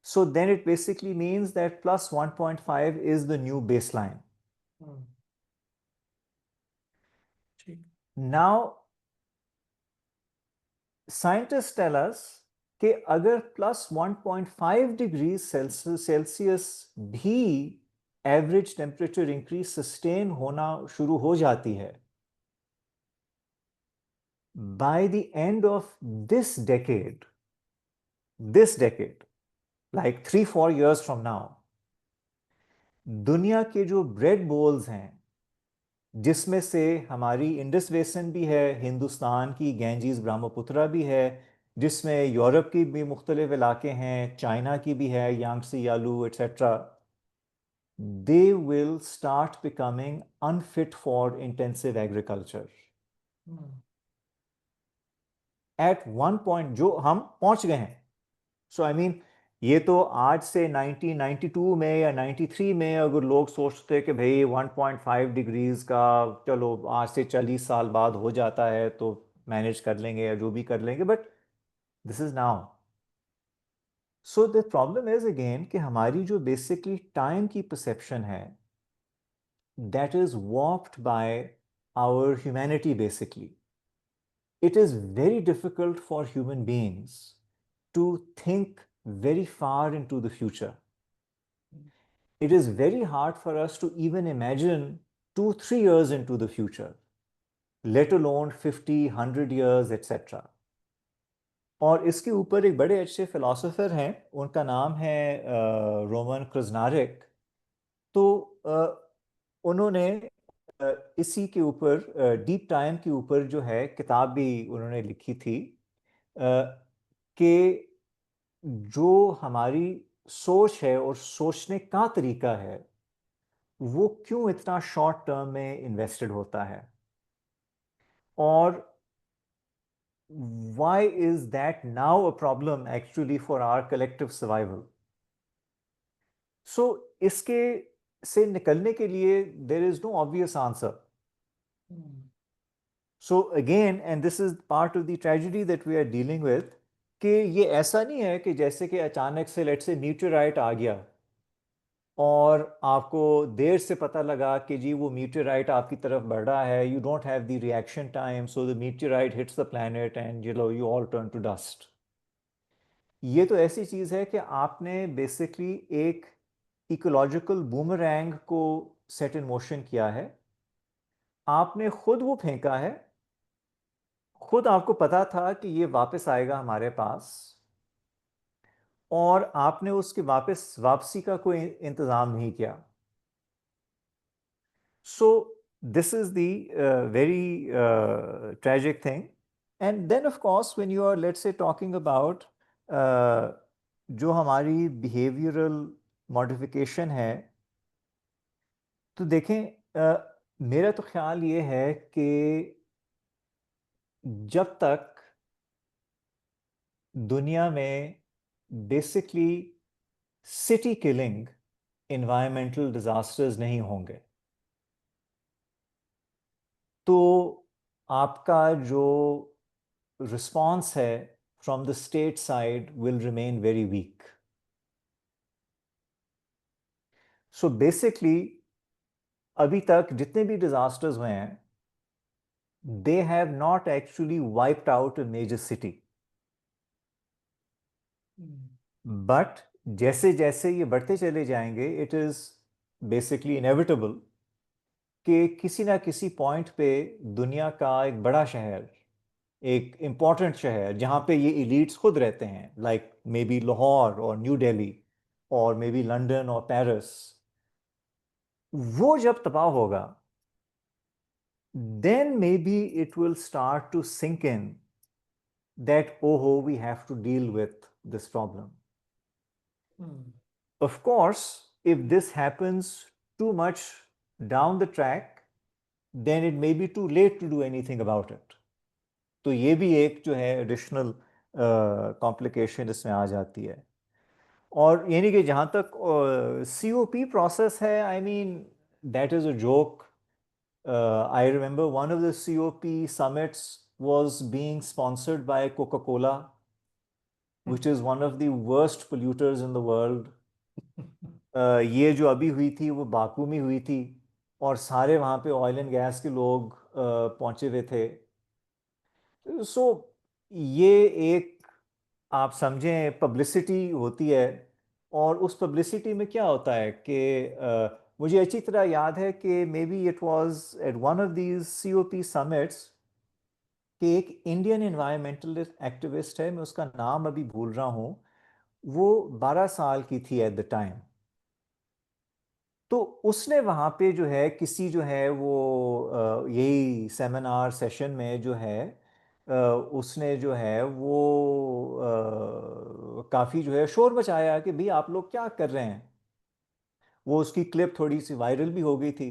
so then it basically means that +1.5 is the new baseline. ठीक. Now scientists tell us कि अगर +1.5 डिग्री सेल्सियस भी एवरेज टेम्परेचर इंक्रीज सस्टेन होना शुरू हो जाती है, by the end of this decade, like 3-4 years from now, दुनिया के जो ब्रेड बोल्स हैं, जिसमें से हमारी इंडस बेसिन भी है, हिंदुस्तान की गैंजीज ब्रह्मपुत्रा भी है, जिसमें यूरोप की भी मुख्तलिफ इलाके हैं, चाइना की भी है, Yangtze Yalu etcetera, they will start becoming unfit for intensive agriculture. At one point जो हम पहुंच गए हैं, so I mean ये तो आज से 1992 में या 93 में अगर लोग सोचते कि भाई 1.5 डिग्रीज का चलो आज से 40 साल बाद हो जाता है तो मैनेज कर लेंगे या जो भी कर लेंगे, but this is now. So the problem is again कि हमारी जो बेसिकली टाइम की परसेप्शन है, that is warped by our humanity. Basically it is very difficult for human beings to think very far into the future. It is very hard for us to even imagine 2-3 years into the future, let alone 50-100 years, etc. और इसके ऊपर एक बड़े अच्छे philosopher हैं, उनका नाम है रोमन क्रुजनारिक. तो उन्होंने इसी के ऊपर डीप टाइम के ऊपर जो है किताब भी उन्होंने लिखी थी कि जो हमारी सोच है और सोचने का तरीका है वो क्यों इतना शॉर्ट टर्म में इन्वेस्टेड होता है, और why is that now a problem actually for our collective survival. So इसके से निकलने के लिए there is no obvious answer. So again, and this is part of the tragedy that we are dealing with, कि ये ऐसा नहीं है कि जैसे कि अचानक से लेट्स से मीटेराइट आ गया और आपको देर से पता लगा कि जी वो मीटेराइट आपकी तरफ बढ़ रहा है, you don't have the reaction time, so the meteorite hits the planet and you all turn to dust. ये तो ऐसी चीज़ है कि आपने बेसिकली एक इकोलॉजिकल बूमरैंग को सेट इन मोशन किया है, आपने खुद वो फेंका है, खुद आपको पता था कि ये वापस आएगा हमारे पास, और आपने उसकी वापसी का कोई इंतज़ाम नहीं किया. So this is the very tragic thing. And then of course when you are, let's say, talking about जो हमारी behavioral modification है, तो देखें मेरा तो ख्याल ये है कि जब तक दुनिया में basically city killing environmental disasters नहीं होंगे, तो आपका जो रिस्पॉन्स है from the state side will remain very weak. So basically अभी तक जितने भी डिजास्टर्स हुए हैं, they have not actually wiped out a major city, but जैसे जैसे ये बढ़ते चले जाएंगे इट इज बेसिकली इनएविटेबल कि किसी ना किसी पॉइंट पे दुनिया का एक बड़ा शहर, एक इम्पॉर्टेंट शहर जहाँ पे ये इलीट्स खुद रहते हैं, लाइक मे बी लाहौर और न्यू दिल्ली और मे बी लंदन और पेरिस, वो जब तबाह होगा then maybe it will start to sink in that, oh, we have to deal with this problem. Of course, if this happens too much down the track, then it may be too late to do anything about it. तो ये भी एक जो है additional complication इसमें आ जाती है. और यानी कि जहाँ तक COP process है, I mean, that is a joke. I remember one of the COP summits was being sponsored by Coca-Cola, which is one of the worst polluters in the world. ये जो अभी हुई थी वो बाकू में हुई थी और सारे वहाँ पे ऑयल एंड गैस के लोग पहुँचे हुए थे. सो ये एक आप समझें पब्लिसिटी होती है. और उस पब्लिसिटी में क्या होता है कि मुझे अच्छी तरह याद है कि may be it was at one of these COP summits कि एक इंडियन एनवायरमेंटलिस्ट एक्टिविस्ट है, मैं उसका नाम अभी भूल रहा हूँ, वो 12 साल की थी एट द टाइम. तो उसने वहाँ पे जो है किसी जो है वो यही सेमिनार सेशन में जो है उसने जो है वो काफ़ी जो है शोर मचाया कि भाई आप लोग क्या कर रहे हैं. वो उसकी क्लिप थोड़ी सी वायरल भी हो गई थी.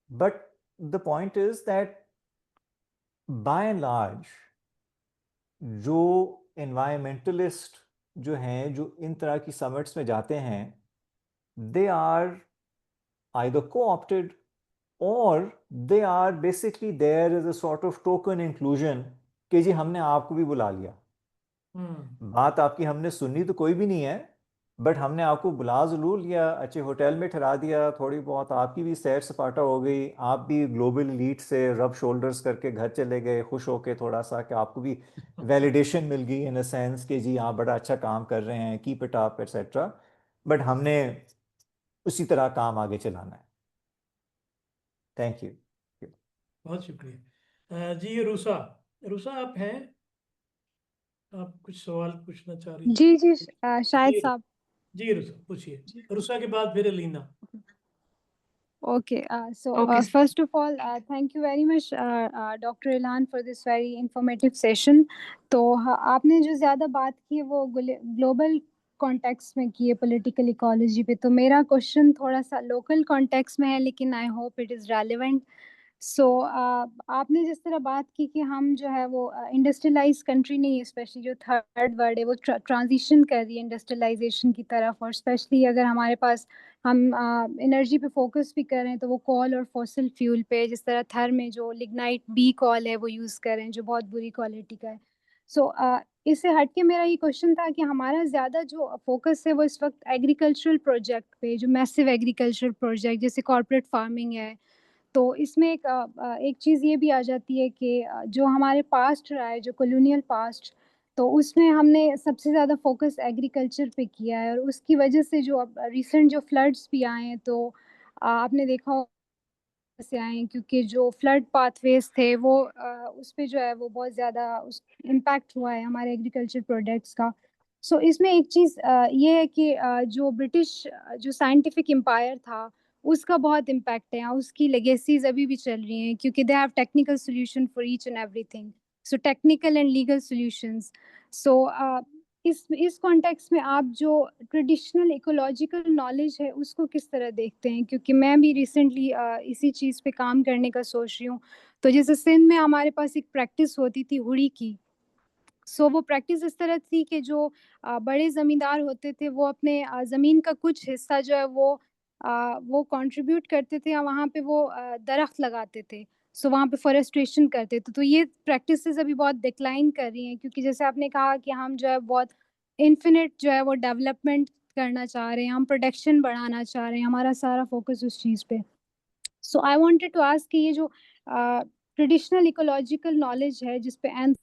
But the point is that bye and large जो एनवायरमेंटलिस्ट जो हैं जो इन तरह की समिट्स में जाते हैं, they are either co-opted or they are basically there as a sort of token inclusion कि जी हमने आपको भी बुला लिया. बात आपकी हमने सुनी तो कोई भी नहीं है, बट हमने आपको बुला जरूर लिया, अच्छे होटल में ठहरा दिया, थोड़ी बहुत आपकी भी सैर सपाटा हो गई, आप भी ग्लोबल लीड से रब शोल्डर्स करके घर चले गए खुश होके थोड़ा सा कि आपको भी वैलिडेशन मिल गई इन अ सेंस कि जी आप बड़ा अच्छा काम कर रहे हैं, keep it up etcetera. But हमने उसी तरह काम आगे चलाना है. Thank you. बहुत शुक्रिया. जी ये रूसा रूसा आप हैं, आप कुछ सवाल पूछना चाह रही जी जी शायद जी साहब. जी रूसा पूछिए. रूसा के बाद फिर Alina. Okay, so first of all, thank you very much, Dr. Ilan, for this very informative session. तो आपने जो ज़्यादा बात की है वो ग्लोबल कॉन्टेक्स्ट में की है पॉलिटिकल इकोलॉजी पे, तो मेरा क्वेश्चन थोड़ा सा लोकल कॉन्टेक्स्ट में है, लेकिन I hope it is relevant. So आपने जिस तरह बात की कि हम जो है वो इंडस्ट्रियलाइज कंट्री नहीं, स्पेशली जो थर्ड वर्ल्ड है वो ट्रांजिशन कर रही है इंडस्ट्रियलाइजेशन की तरफ, और स्पेशली अगर हमारे पास हम एनर्जी पे फोकस भी कर रहे हैं तो वो कॉल और फॉसिल फ्यूल पे, जिस तरह थर में जो लिग्नाइट बी कॉल है वो यूज़ कर रहे हैं जो बहुत बुरी क्वालिटी का है. सो इससे हटके मेरा ये क्वेश्चन था कि हमारा ज़्यादा जो फोकस है वो इस वक्त एग्रीकल्चरल प्रोजेक्ट पे, जो मैसिव एग्रीकल्चरल प्रोजेक्ट जैसे कॉर्पोरेट फार्मिंग है. तो इसमें एक चीज़ ये भी आ जाती है कि जो हमारे पास्ट रहा है, जो कॉलोनियल पास्ट, तो उसमें हमने सबसे ज़्यादा फोकस एग्रीकल्चर पे किया है, और उसकी वजह से जो अब रिसेंट जो फ्लड्स भी आए हैं, तो आपने देखा हो से आए हैं, क्योंकि जो फ्लड पाथवेज थे वो उस पे जो है वो बहुत ज़्यादा उस इम्पैक्ट हुआ है हमारे एग्रीकल्चर प्रोडक्ट्स का. सो इसमें एक चीज़ ये है कि जो ब्रिटिश जो साइंटिफिक एम्पायर था उसका बहुत इम्पैक्ट है, उसकी लेगेसीज अभी भी चल रही हैं, क्योंकि they have technical solution for each and everything. So technical and legal solutions. So इस कॉन्टेक्स्ट में आप जो ट्रेडिशनल इकोलॉजिकल नॉलेज है उसको किस तरह देखते हैं, क्योंकि मैं भी रिसेंटली इसी चीज़ पे काम करने का सोच रही हूँ. तो जैसे सिंध में हमारे पास एक प्रैक्टिस होती थी हुड़ी की. सो वो प्रैक्टिस इस तरह थी कि जो बड़े ज़मींदार होते थे वो अपने ज़मीन का कुछ हिस्सा जो है वो कंट्रीब्यूट करते थे, या वहाँ पे वो दरख्त लगाते थे. सो वहाँ पे फॉरेस्टेशन करते थे. तो ये प्रैक्टिसेस अभी बहुत डिक्लाइन कर रही हैं, क्योंकि जैसे आपने कहा कि हम जो है बहुत इन्फिनिट जो है वो डेवलपमेंट करना चाह रहे हैं, हम प्रोडक्शन बढ़ाना चाह रहे हैं, हमारा सारा फोकस उस चीज़ पे. सो आई वांटेड टू आस्क कि ये जो ट्रेडिशनल इकोलॉजिकल नॉलेज है जिस पे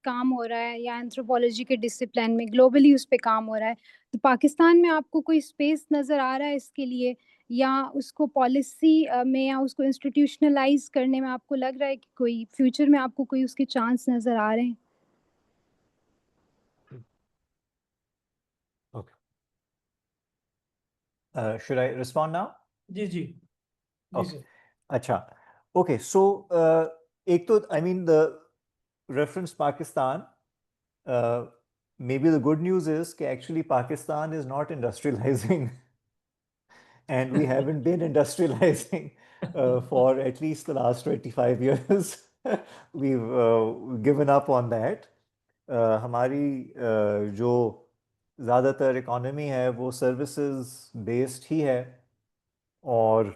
काम हो रहा है, या एंथ्रोपोलॉजी के डिसिप्लिन में ग्लोबली उस पे काम हो रहा है, तो पाकिस्तान में आपको कोई स्पेस नज़र आ रहा है इसके लिए, या उसको पॉलिसी में या उसको इंस्टीट्यूशनलाइज करने में आपको लग रहा है कि कोई फ्यूचर में आपको कोई उसके चांस नज़र आ रहे हैं? Okay. Should I respond now? जी जी जी Okay. सर. अच्छा, okay, so एक तो I mean the reference Pakistan, maybe the good news is कि actually Pakistan is not industrializing and we haven't been industrializing for at least the last 25 years. We've given up on that. हमारी जो ज़्यादातर economy है वो services based ही है, और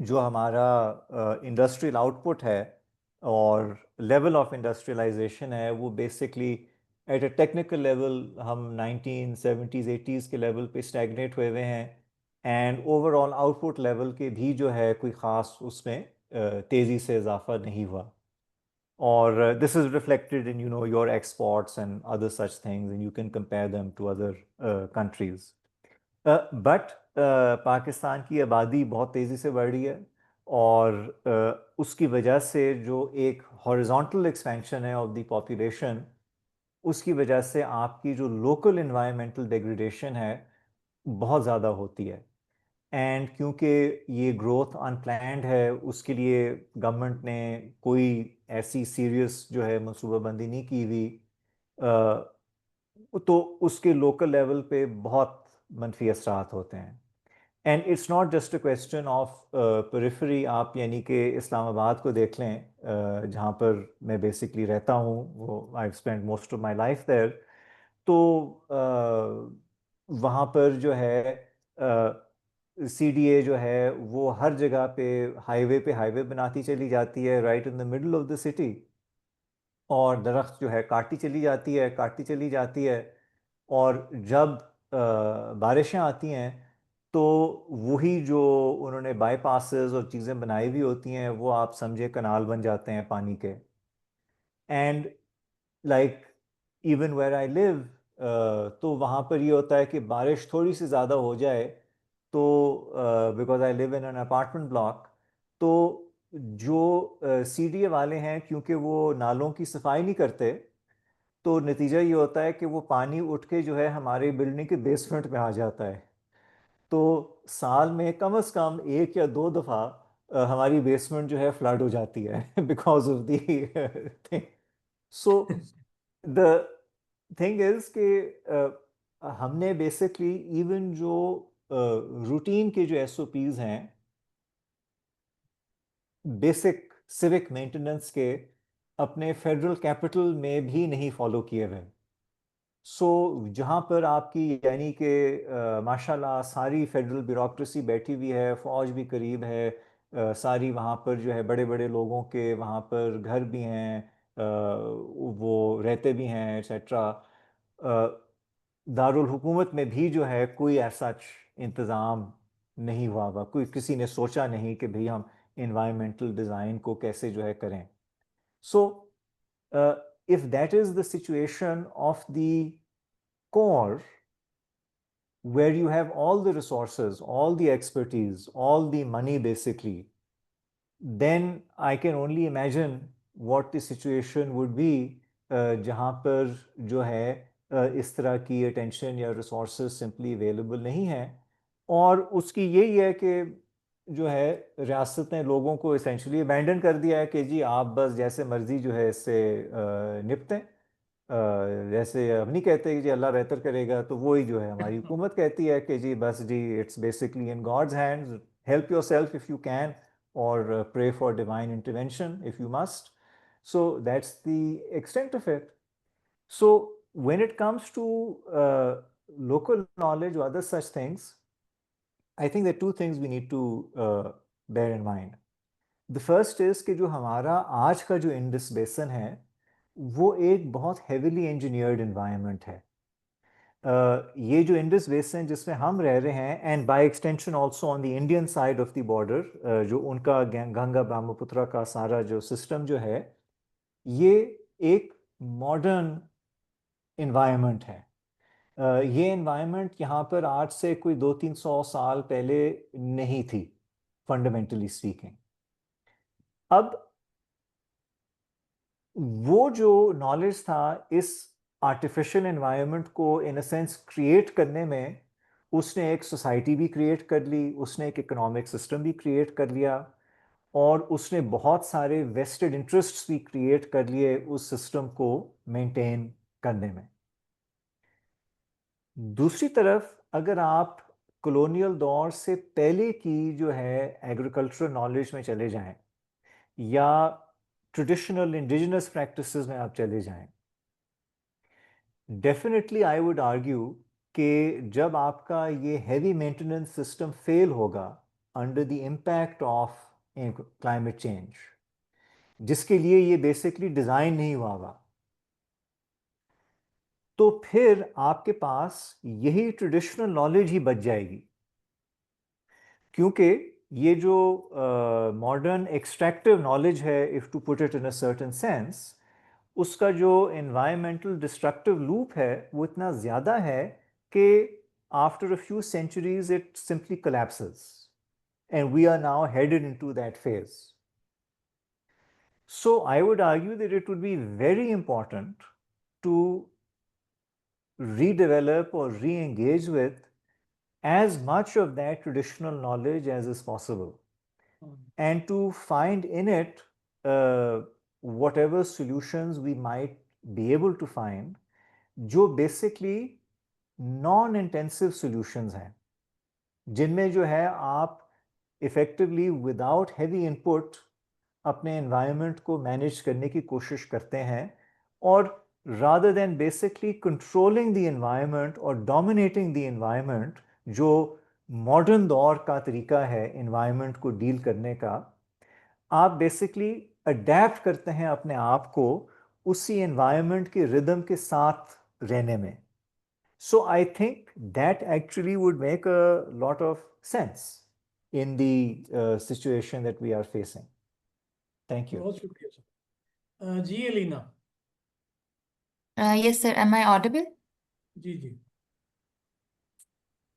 जो हमारा इंडस्ट्रियल आउटपुट है और लेवल ऑफ इंडस्ट्रियलाइजेशन है वो basically at a technical level हम 1970s 80s के लेवल पे स्टैग्नेट हुए हुए हैं, एंड ओवरऑल आउटपुट लेवल के भी जो है कोई ख़ास उसमें तेज़ी से इजाफा नहीं हुआ. Or this is reflected in your exports and other such things, and you can compare them to other countries. But Pakistan की आबादी बहुत तेज़ी से बढ़ रही है, और उसकी वजह से जो एक हॉरिजॉन्टल एक्सपेंशन है ऑफ द पॉपुलेशन, उसकी वजह से आपकी जो लोकल इन्वायरमेंटल डिग्रेडेशन है बहुत ज़्यादा होती है. एंड क्योंकि ये ग्रोथ अनप्लैंड है, उसके लिए गवर्नमेंट ने कोई ऐसी सीरियस जो है मनसूबाबंदी नहीं की हुई, तो उसके लोकल लेवल पे बहुत मनफी असरात होते हैं. And it's not just a question of periphery. आप यानी कि इस्लामाबाद को देख लें, जहाँ पर मैं बेसिकली रहता हूँ, वो I spend most of my life there. तो वहाँ पर जो है CDA जो है वो हर जगह पे हाईवे बनाती चली जाती है right in the middle of the city, और दरख्त जो है काटती चली जाती है. और जब बारिशें आती हैं तो वही जो उन्होंने बाईपासेस और चीज़ें बनाई हुई होती हैं वो आप समझे कनाल बन जाते हैं पानी के. And like even where I live, तो वहाँ पर ये होता है कि बारिश थोड़ी सी ज़्यादा हो जाए तो because I live in an apartment block, तो जो CDA वाले हैं क्योंकि वो नालों की सफाई नहीं करते, तो नतीजा ये होता है कि वो पानी उठ के जो है हमारे बिल्डिंग के बेसमेंट में आ जाता है. तो साल में कम से कम 1 या 2 दफ़ा हमारी बेसमेंट जो है फ्लड हो जाती है because of the thing. So the thing is कि हमने बेसिकली इवन जो रूटीन के जो SOPs हैं बेसिक सिविक मेंटेनेंस के, अपने फेडरल कैपिटल में भी नहीं फॉलो किए हुए. सो जहाँ पर आपकी यानी कि माशाल्लाह सारी फेडरल ब्यूरोक्रेसी बैठी हुई है, फ़ौज भी करीब है, सारी वहाँ पर जो है बड़े बड़े लोगों के वहाँ पर घर भी हैं, वो रहते भी हैं एट्सेट्रा. दारुल हुकूमत में भी जो है कोई ऐसा इंतज़ाम नहीं हुआ, कोई किसी ने सोचा नहीं कि भाई हम इन्वायरमेंटल डिज़ाइन को कैसे जो है करें. सो if that is the situation of the core, where you have all the resources, all the expertise, all the money basically, then I can only imagine what the situation would be जहाँ पर जो है इस तरह की attention या resources simply available नहीं हैं. और उसकी यही है कि जो है रियासत ने लोगों को essentially abandon कर दिया है कि जी आप बस जैसे मर्जी जो है इससे निपटें. जैसे हम नहीं कहते कि जी अल्लाह बेहतर करेगा, तो वही जो है हमारी हुकूमत कहती है कि जी बस जी it's basically in God's hands, help yourself if you can, or pray for divine intervention if you must. So that's the extent of it. So when it comes to local knowledge or other such things, I think there are two things we need to bear in mind. The first is कि जो हमारा आज का जो Indus बेसन है वो एक बहुत heavily engineered environment है. ये जो इंडस बेसिन जिसमें हम रह रहे हैं, and by extension also on the Indian side of the border, जो उनका गंगा ब्रह्मपुत्र का सारा जो सिस्टम जो है, ये एक मॉडर्न इन्वायरमेंट है. ये इन्वायरमेंट यहाँ पर आज से कोई 200-300 साल पहले नहीं थी फंडामेंटली स्पीकिंग. अब वो जो नॉलेज था इस आर्टिफिशियल एनवायरनमेंट को इन अ सेंस क्रिएट करने में, उसने एक सोसाइटी भी क्रिएट कर ली, उसने एक इकोनॉमिक सिस्टम भी क्रिएट कर लिया, और उसने बहुत सारे वेस्टेड इंटरेस्ट्स भी क्रिएट कर लिए उस सिस्टम को मेंटेन करने में। दूसरी तरफ अगर आप कॉलोनियल दौर से पहले की जो है एग्रीकल्चरल नॉलेज में चले जाएं या ट्रेडिशनल इंडिजिनस प्रैक्टिसेस में आप चले जाएं, डेफिनेटली आई वुड आर्ग्यू कि जब आपका ये हैवी मेंटेनेंस सिस्टम फेल होगा under the impact of climate change, जिसके लिए ये बेसिकली डिज़ाइन नहीं हुआ होगा, तो फिर आपके पास यही ट्रेडिशनल नॉलेज ही बच जाएगी। क्योंकि ये जो मॉडर्न एक्सट्रैक्टिव नॉलेज है, if two put it in a certain sense, उसका जो एनवायरमेंटल डिस्ट्रक्टिव लूप है वो इतना ज़्यादा है कि after a few centuries it simply collapses and we are now headed into that phase. So I would argue that it would be very important to redevelop or re-engage with as much of that traditional knowledge as is possible, and to find in it whatever solutions we might be able to find, जो basically non-intensive solutions हैं, जिनमें जो है आप effectively without heavy input अपने environment को manage करने की कोशिश करते हैं, और rather than basically controlling the environment or dominating the environment, जो modern दौर का तरीका है environment को deal करने का, आप basically adapt करते हैं अपने आप को उसी environment के rhythm के साथ रहने में. So I think that actually would make a lot of sense in the situation that we are facing. Thank you. बहुत शुक्रिया सर। जी Elina. Yes, sir. Am I audible? जी जी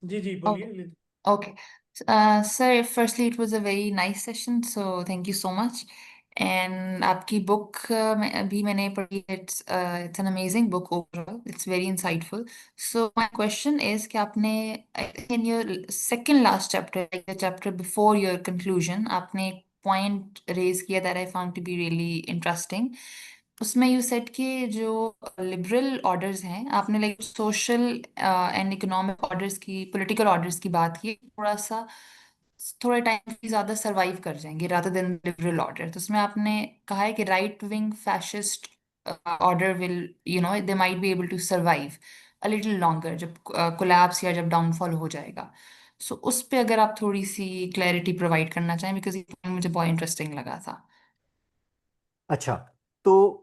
जी जी बोलिए Elina. Okay. Sir, firstly, it was a very nice session, so thank you so much. And आपकी book भी मैंने पढ़ी, it's an amazing book overall. It's very insightful. So my question is कि आपने I think in your second last chapter, like the chapter before your conclusion, आपने एक point raise किया that I found to be really interesting. उसमें you said कि जो liberal orders हैं, आपने like social and economic orders की, political orders की बात की, थोड़े टाइम की ज्यादा सरवाइव कर जाएंगे रादर देन लिबरल ऑर्डर। तो उसमें आपने कहा है कि right wing fascist order will they might be able to survive a little longer जब कोलैप्स या जब डाउनफॉल हो जाएगा। सो उस पे अगर आप थोड़ी सी क्लैरिटी प्रोवाइड करना चाहें, बिकॉज ये point मुझे बहुत इंटरेस्टिंग लगा था। अच्छा, तो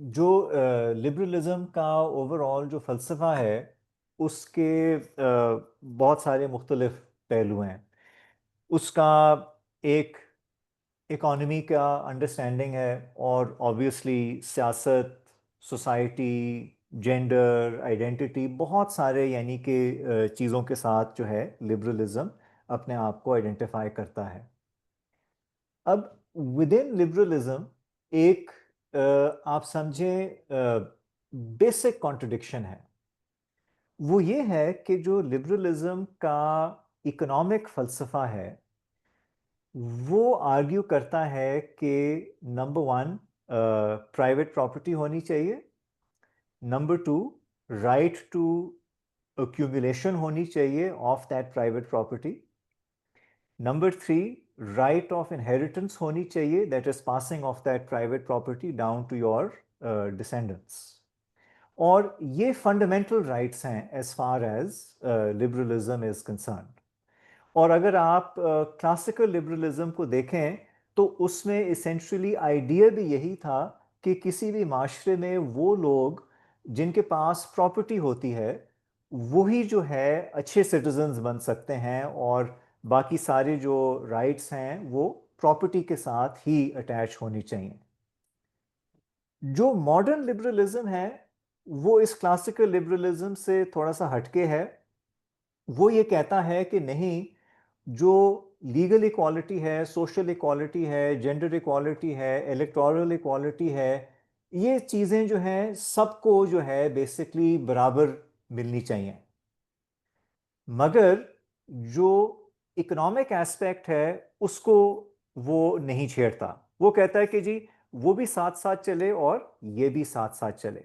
जो लिबरलिज्म का ओवरऑल जो फ़लसफ़ा है उसके बहुत सारे मुख्तलिफ पहलू हैं। उसका एक इकॉनमी का अंडरस्टैंडिंग है, और ऑब्वियसली सियासत, सोसाइटी, जेंडर, आइडेंटिटी, बहुत सारे यानी कि चीज़ों के साथ जो है लिबरलिज्म अपने आप को आइडेंटिफाई करता है। अब विद इन लिबरलिज्म एक आप समझें बेसिक कॉन्ट्रडिक्शन है। वो ये है कि जो लिबरलिज्म का इकोनॉमिक फ़लसफ़ा है वो आर्ग्यू करता है कि नंबर वन प्राइवेट प्रॉपर्टी होनी चाहिए, number two right to accumulation होनी चाहिए of that private property, number three right of inheritance होनी चाहिए, that is passing of that private property down to your descendants. और ये फंडामेंटल राइट्स हैं as far as liberalism is concern. और अगर आप क्लासिकल लिबरलिज्म को देखें तो उसमें इसेंशली आइडिया भी यही था कि किसी भी माशरे में वो लोग जिनके पास प्रॉपर्टी होती है वही जो है अच्छे सिटीजन्स बन सकते हैं, और बाकी सारे जो राइट्स हैं वो प्रॉपर्टी के साथ ही अटैच होनी चाहिए। जो मॉडर्न लिबरलिज्म है वो इस क्लासिकल लिबरलिज्म से थोड़ा सा हटके है। वो ये कहता है कि नहीं, जो लीगल इक्वालिटी है, सोशल इक्वालिटी है, जेंडर इक्वालिटी है, इलेक्टोरल इक्वालिटी है, ये चीज़ें जो हैं सबको जो है बेसिकली बराबर मिलनी चाहिए। मगर जो इकोनॉमिक एस्पेक्ट है उसको वो नहीं छेड़ता, वो कहता है कि जी वो भी साथ साथ चले और ये भी साथ साथ चले।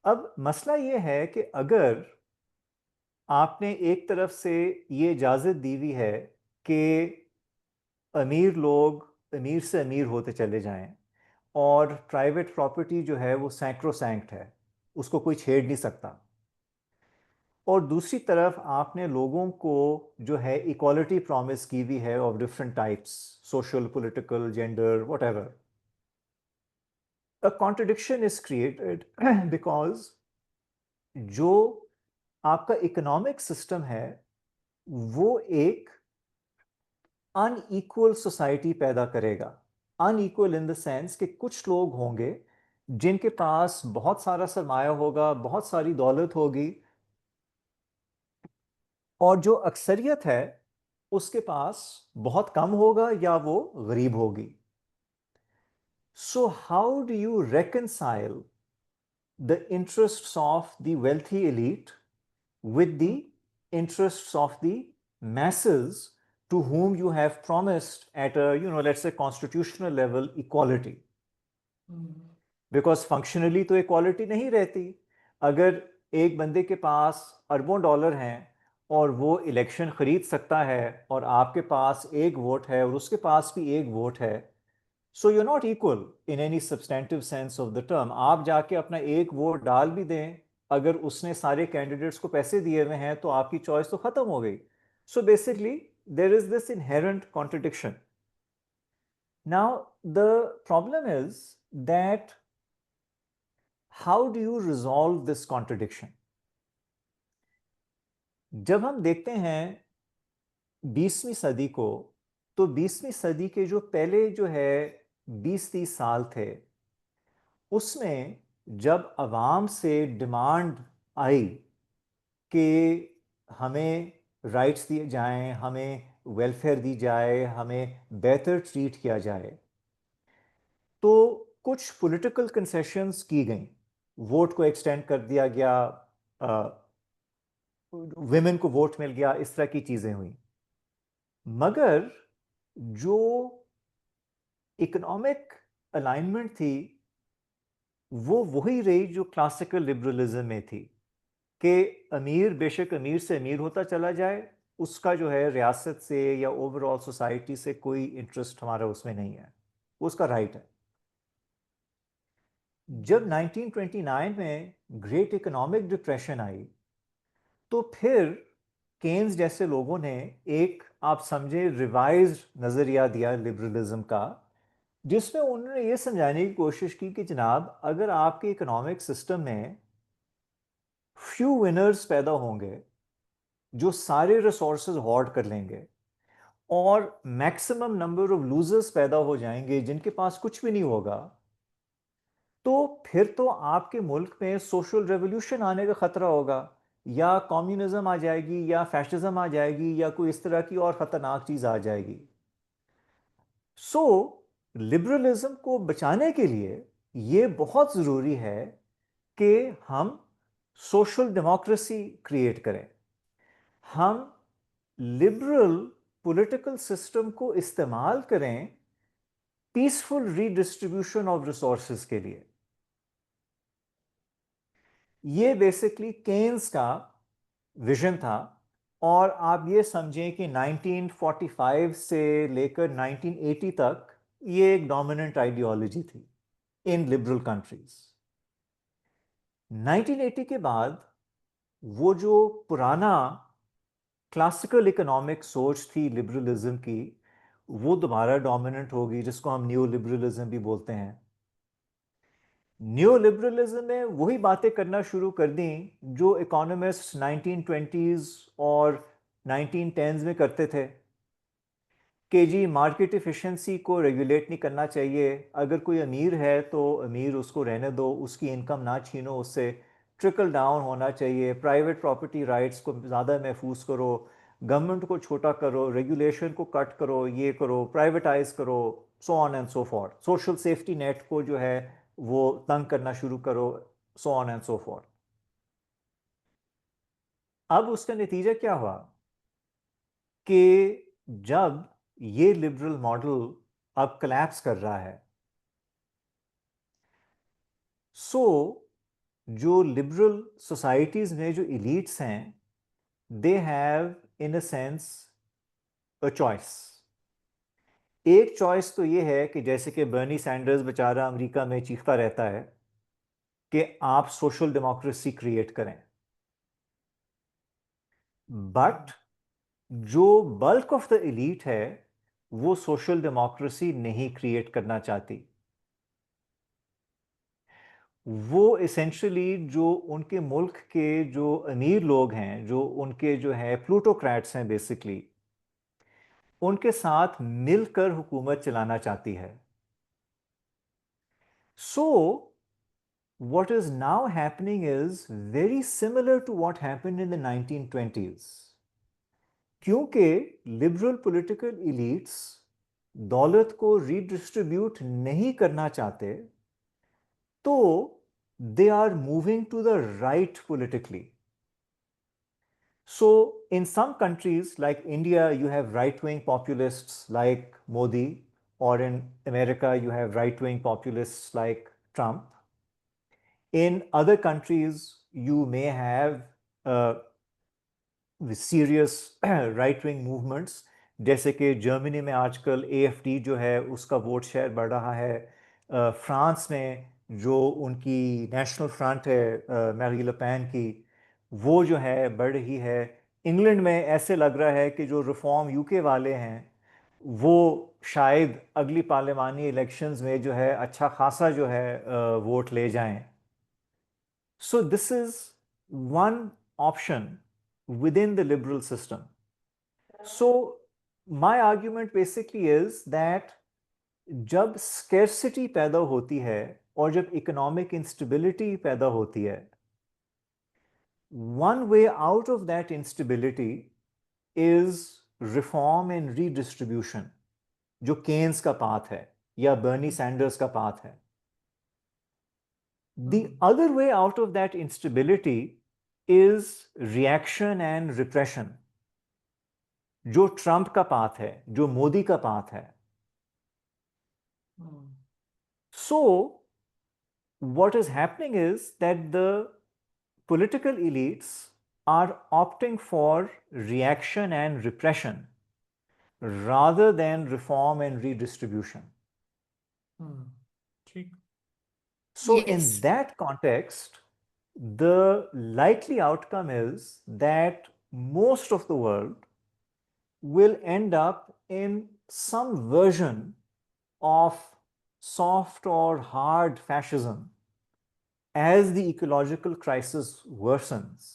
अब मसला ये है कि अगर आपने एक तरफ से ये इजाज़त दी हुई है कि अमीर लोग अमीर से अमीर होते चले जाएं और प्राइवेट प्रॉपर्टी जो है वो सैक्रोसैंक्ट है, उसको कोई छेड़ नहीं सकता, और दूसरी तरफ आपने लोगों को जो है इक्वालिटी प्रॉमिस की हुई है of different types, social, political, gender, whatever, a contradiction is created because जो आपका इकोनॉमिक सिस्टम है वो एक अनइक्वल सोसाइटी पैदा करेगा। अनइक्वल इन द सेंस कि कुछ लोग होंगे जिनके पास बहुत सारा सरमाया होगा, बहुत सारी दौलत होगी, और जो अक्सरियत है उसके पास बहुत कम होगा या वो गरीब होगी। So how do you reconcile the interests of the wealthy elite with the interests of the masses to whom you have promised at a, let's say constitutional level equality? Because functionally तो equality नहीं रहती। अगर एक बंदे के पास अरबों dollar हैं और वो इलेक्शन खरीद सकता है और आपके पास एक वोट है और उसके पास भी एक वोट है, so you not equal in any substantive sense of the term. आप जाके अपना एक वोट डाल भी दें, अगर उसने सारे कैंडिडेट्स को पैसे दिए हुए हैं तो आपकी चॉइस तो खत्म हो गई। So basically there is this inherent contradiction. Now the problem is that how do you resolve this contradiction? जब हम देखते हैं 20वीं सदी को, तो 20वीं सदी के जो पहले जो है 20-30 साल थे, उसमें जब अवाम से डिमांड आई कि हमें राइट्स दिए जाएं, हमें वेलफेयर दी जाए, हमें बेहतर ट्रीट किया जाए, तो कुछ पॉलिटिकल कंसेशंस की गई। वोट को एक्सटेंड कर दिया गया, विमेन को वोट मिल गया, इस तरह की चीजें हुई। मगर जो इकोनॉमिक अलाइनमेंट थी वो वही रही जो क्लासिकल लिबरलिज्म में थी कि अमीर बेशक अमीर से अमीर होता चला जाए, उसका जो है रियासत से या ओवरऑल सोसाइटी से कोई इंटरेस्ट हमारा उसमें नहीं है, उसका राइट है। जब 1929 में ग्रेट इकोनॉमिक डिप्रेशन आई तो फिर केन्स जैसे लोगों ने एक, आप समझे, रिवाइज्ड नज़रिया दिया लिबरलिज्म का, जिसमें उन्होंने ये समझाने की कोशिश की कि जनाब अगर आपके इकोनॉमिक सिस्टम में फ्यू विनर्स पैदा होंगे जो सारे रिसोर्सेज हॉर्ड कर लेंगे और मैक्सिमम नंबर ऑफ लूजर्स पैदा हो जाएंगे जिनके पास कुछ भी नहीं होगा, तो फिर तो आपके मुल्क में सोशल रेवोल्यूशन आने का खतरा होगा, या कम्युनिज्म आ जाएगी या फैशिज्म आ जाएगी या कोई इस तरह की और खतरनाक चीज आ जाएगी। सो लिबरलिज्म को बचाने के लिए ये बहुत जरूरी है कि हम सोशल डेमोक्रेसी क्रिएट करें, हम लिबरल पॉलिटिकल सिस्टम को इस्तेमाल करें पीसफुल रीडिस्ट्रीब्यूशन ऑफ रिसोर्सेज के लिए। ये बेसिकली केन्स का विजन था, और आप ये समझें कि 1945 से लेकर 1980 तक ये एक डोमिनेंट आइडियोलॉजी थी इन लिबरल कंट्रीज। 1980 के बाद वो जो पुराना क्लासिकल इकोनॉमिक सोच थी लिबरलिज्म की, वो दोबारा डोमिनेंट होगी, जिसको हम न्यू लिबरलिज्म भी बोलते हैं। न्यू लिबरलिज्म में वही बातें करना शुरू कर दी जो इकोनॉमिस्ट 1920s और 1910s में करते थे कि जी मार्केट एफिशिएंसी को रेगुलेट नहीं करना चाहिए, अगर कोई अमीर है तो अमीर उसको रहने दो, उसकी इनकम ना छीनो उससे, ट्रिकल डाउन होना चाहिए, प्राइवेट प्रॉपर्टी राइट्स को ज़्यादा महफूज करो, गवर्नमेंट को छोटा करो, रेगुलेशन को कट करो, ये करो, प्राइवेटाइज करो, so on and so forth, social safety net को जो है वो तंग करना शुरू करो, so on and so forth. अब उसका नतीजा क्या हुआ कि जब ये लिबरल मॉडल अब collapse कर रहा है। सो जो लिबरल सोसाइटीज में जो elites हैं, they have in a sense a choice। एक चॉइस तो ये है कि जैसे कि बर्नी सैंडर्स बेचारा अमेरिका में चीखता रहता है कि आप सोशल डेमोक्रेसी क्रिएट करें, बट जो बल्क ऑफ द एलीट है वो सोशल डेमोक्रेसी नहीं क्रिएट करना चाहती। वो एसेंशियली जो उनके मुल्क के जो अमीर लोग हैं, जो उनके जो है प्लूटोक्रेट्स हैं बेसिकली, उनके साथ मिलकर हुकूमत चलाना चाहती है। सो what is now happening is very similar to what happened in the 1920s। क्योंकि लिबरल पॉलिटिकल एलीट्स दौलत को रीडिस्ट्रीब्यूट नहीं करना चाहते, तो they are moving to the right politically। So in some countries like India, you have right-wing populists like Modi, or in America, you have right-wing populists like Trump। In other countries, you may have serious right-wing movements, जैसे कि Germany में आजकल AFD जो है उसका vote share बढ़ रहा है। फ्रांस में जो उनकी नेशनल फ्रंट है मैरी ले पेन की, वो जो है बढ़ रही है। इंग्लैंड में ऐसे लग रहा है कि जो रिफॉर्म यूके वाले हैं वो शायद अगली पार्लियामानी इलेक्शंस में जो है अच्छा खासा जो है वोट ले जाएं। So this is one option within the liberal system। So my argument basically is that जब scarcity पैदा होती है और जब economic instability पैदा होती है, one way out of that instability is reform and redistribution, जो केन्स का पाथ है या बर्नी सैंडर्स का पाथ है। The other way out of that instability is reaction and repression, जो ट्रंप का पाथ है, जो मोदी का पाथ है। So what is happening is that the political elites are opting for reaction and repression rather than reform and redistribution। ठीक। So Yes. in that context, the likely outcome is that most of the world will end up in some version of soft or hard fascism as the ecological crisis worsens,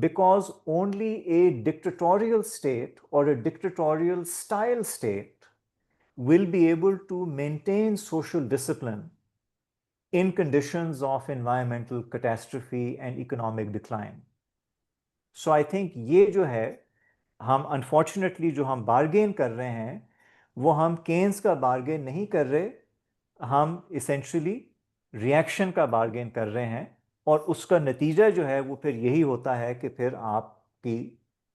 because only a dictatorial state or a dictatorial style state will be able to maintain social discipline in conditions of environmental catastrophe and economic decline। So I think ये जो है हम unfortunately जो हम bargain कर रहे हैं वो हम केन्स का बार्गेन नहीं कर रहे, हम इसेंशली रिएक्शन का बार्गेन कर रहे हैं, और उसका नतीजा जो है वो फिर यही होता है कि फिर आपकी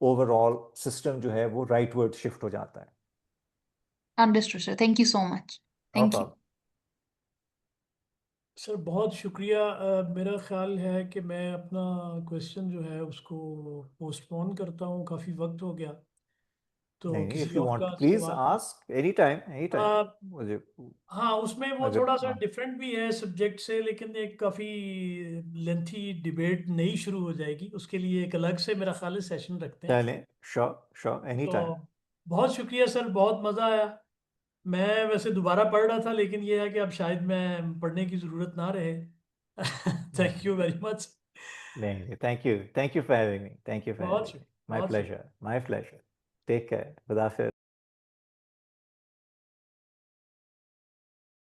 ओवरऑल सिस्टम जो है वो राइटवर्ड शिफ्ट हो जाता है। Understood, sir. Thank you so much. No Thank you. problem। Sir बहुत शुक्रिया। मेरा ख्याल है कि मैं अपना क्वेश्चन जो है उसको पोस्टपोन करता हूँ, काफ़ी वक्त हो गया, तो नहीं, किसी इफ यू और वांट का प्लीज सवाल। आस्क एनी टाइम आ, मुझे हाँ, उसमें वो अगर थोड़ा सा हाँ डिफरेंट भी है सब्जेक्ट से, लेकिन एक काफ़ी लेंथी डिबेट नई शुरू हो जाएगी, उसके लिए एक अलग से मेरा ख्याल है सेशन रखते हैं। चलें, श्योर एनी तो टाइम। बहुत शुक्रिया सर, बहुत मज़ा आया। मैं वैसे दोबारा पढ़ रहा था, लेकिन ये है कि अब शायद मैं पढ़ने की ज़रूरत ना रहे। Thank you very much. नहीं, thank you for having me, thank you for बहुत हैविंग मी, शुक्रिया, बहुत शुक्रिया। My pleasure. टेक केयर, खुदा हाफिज़।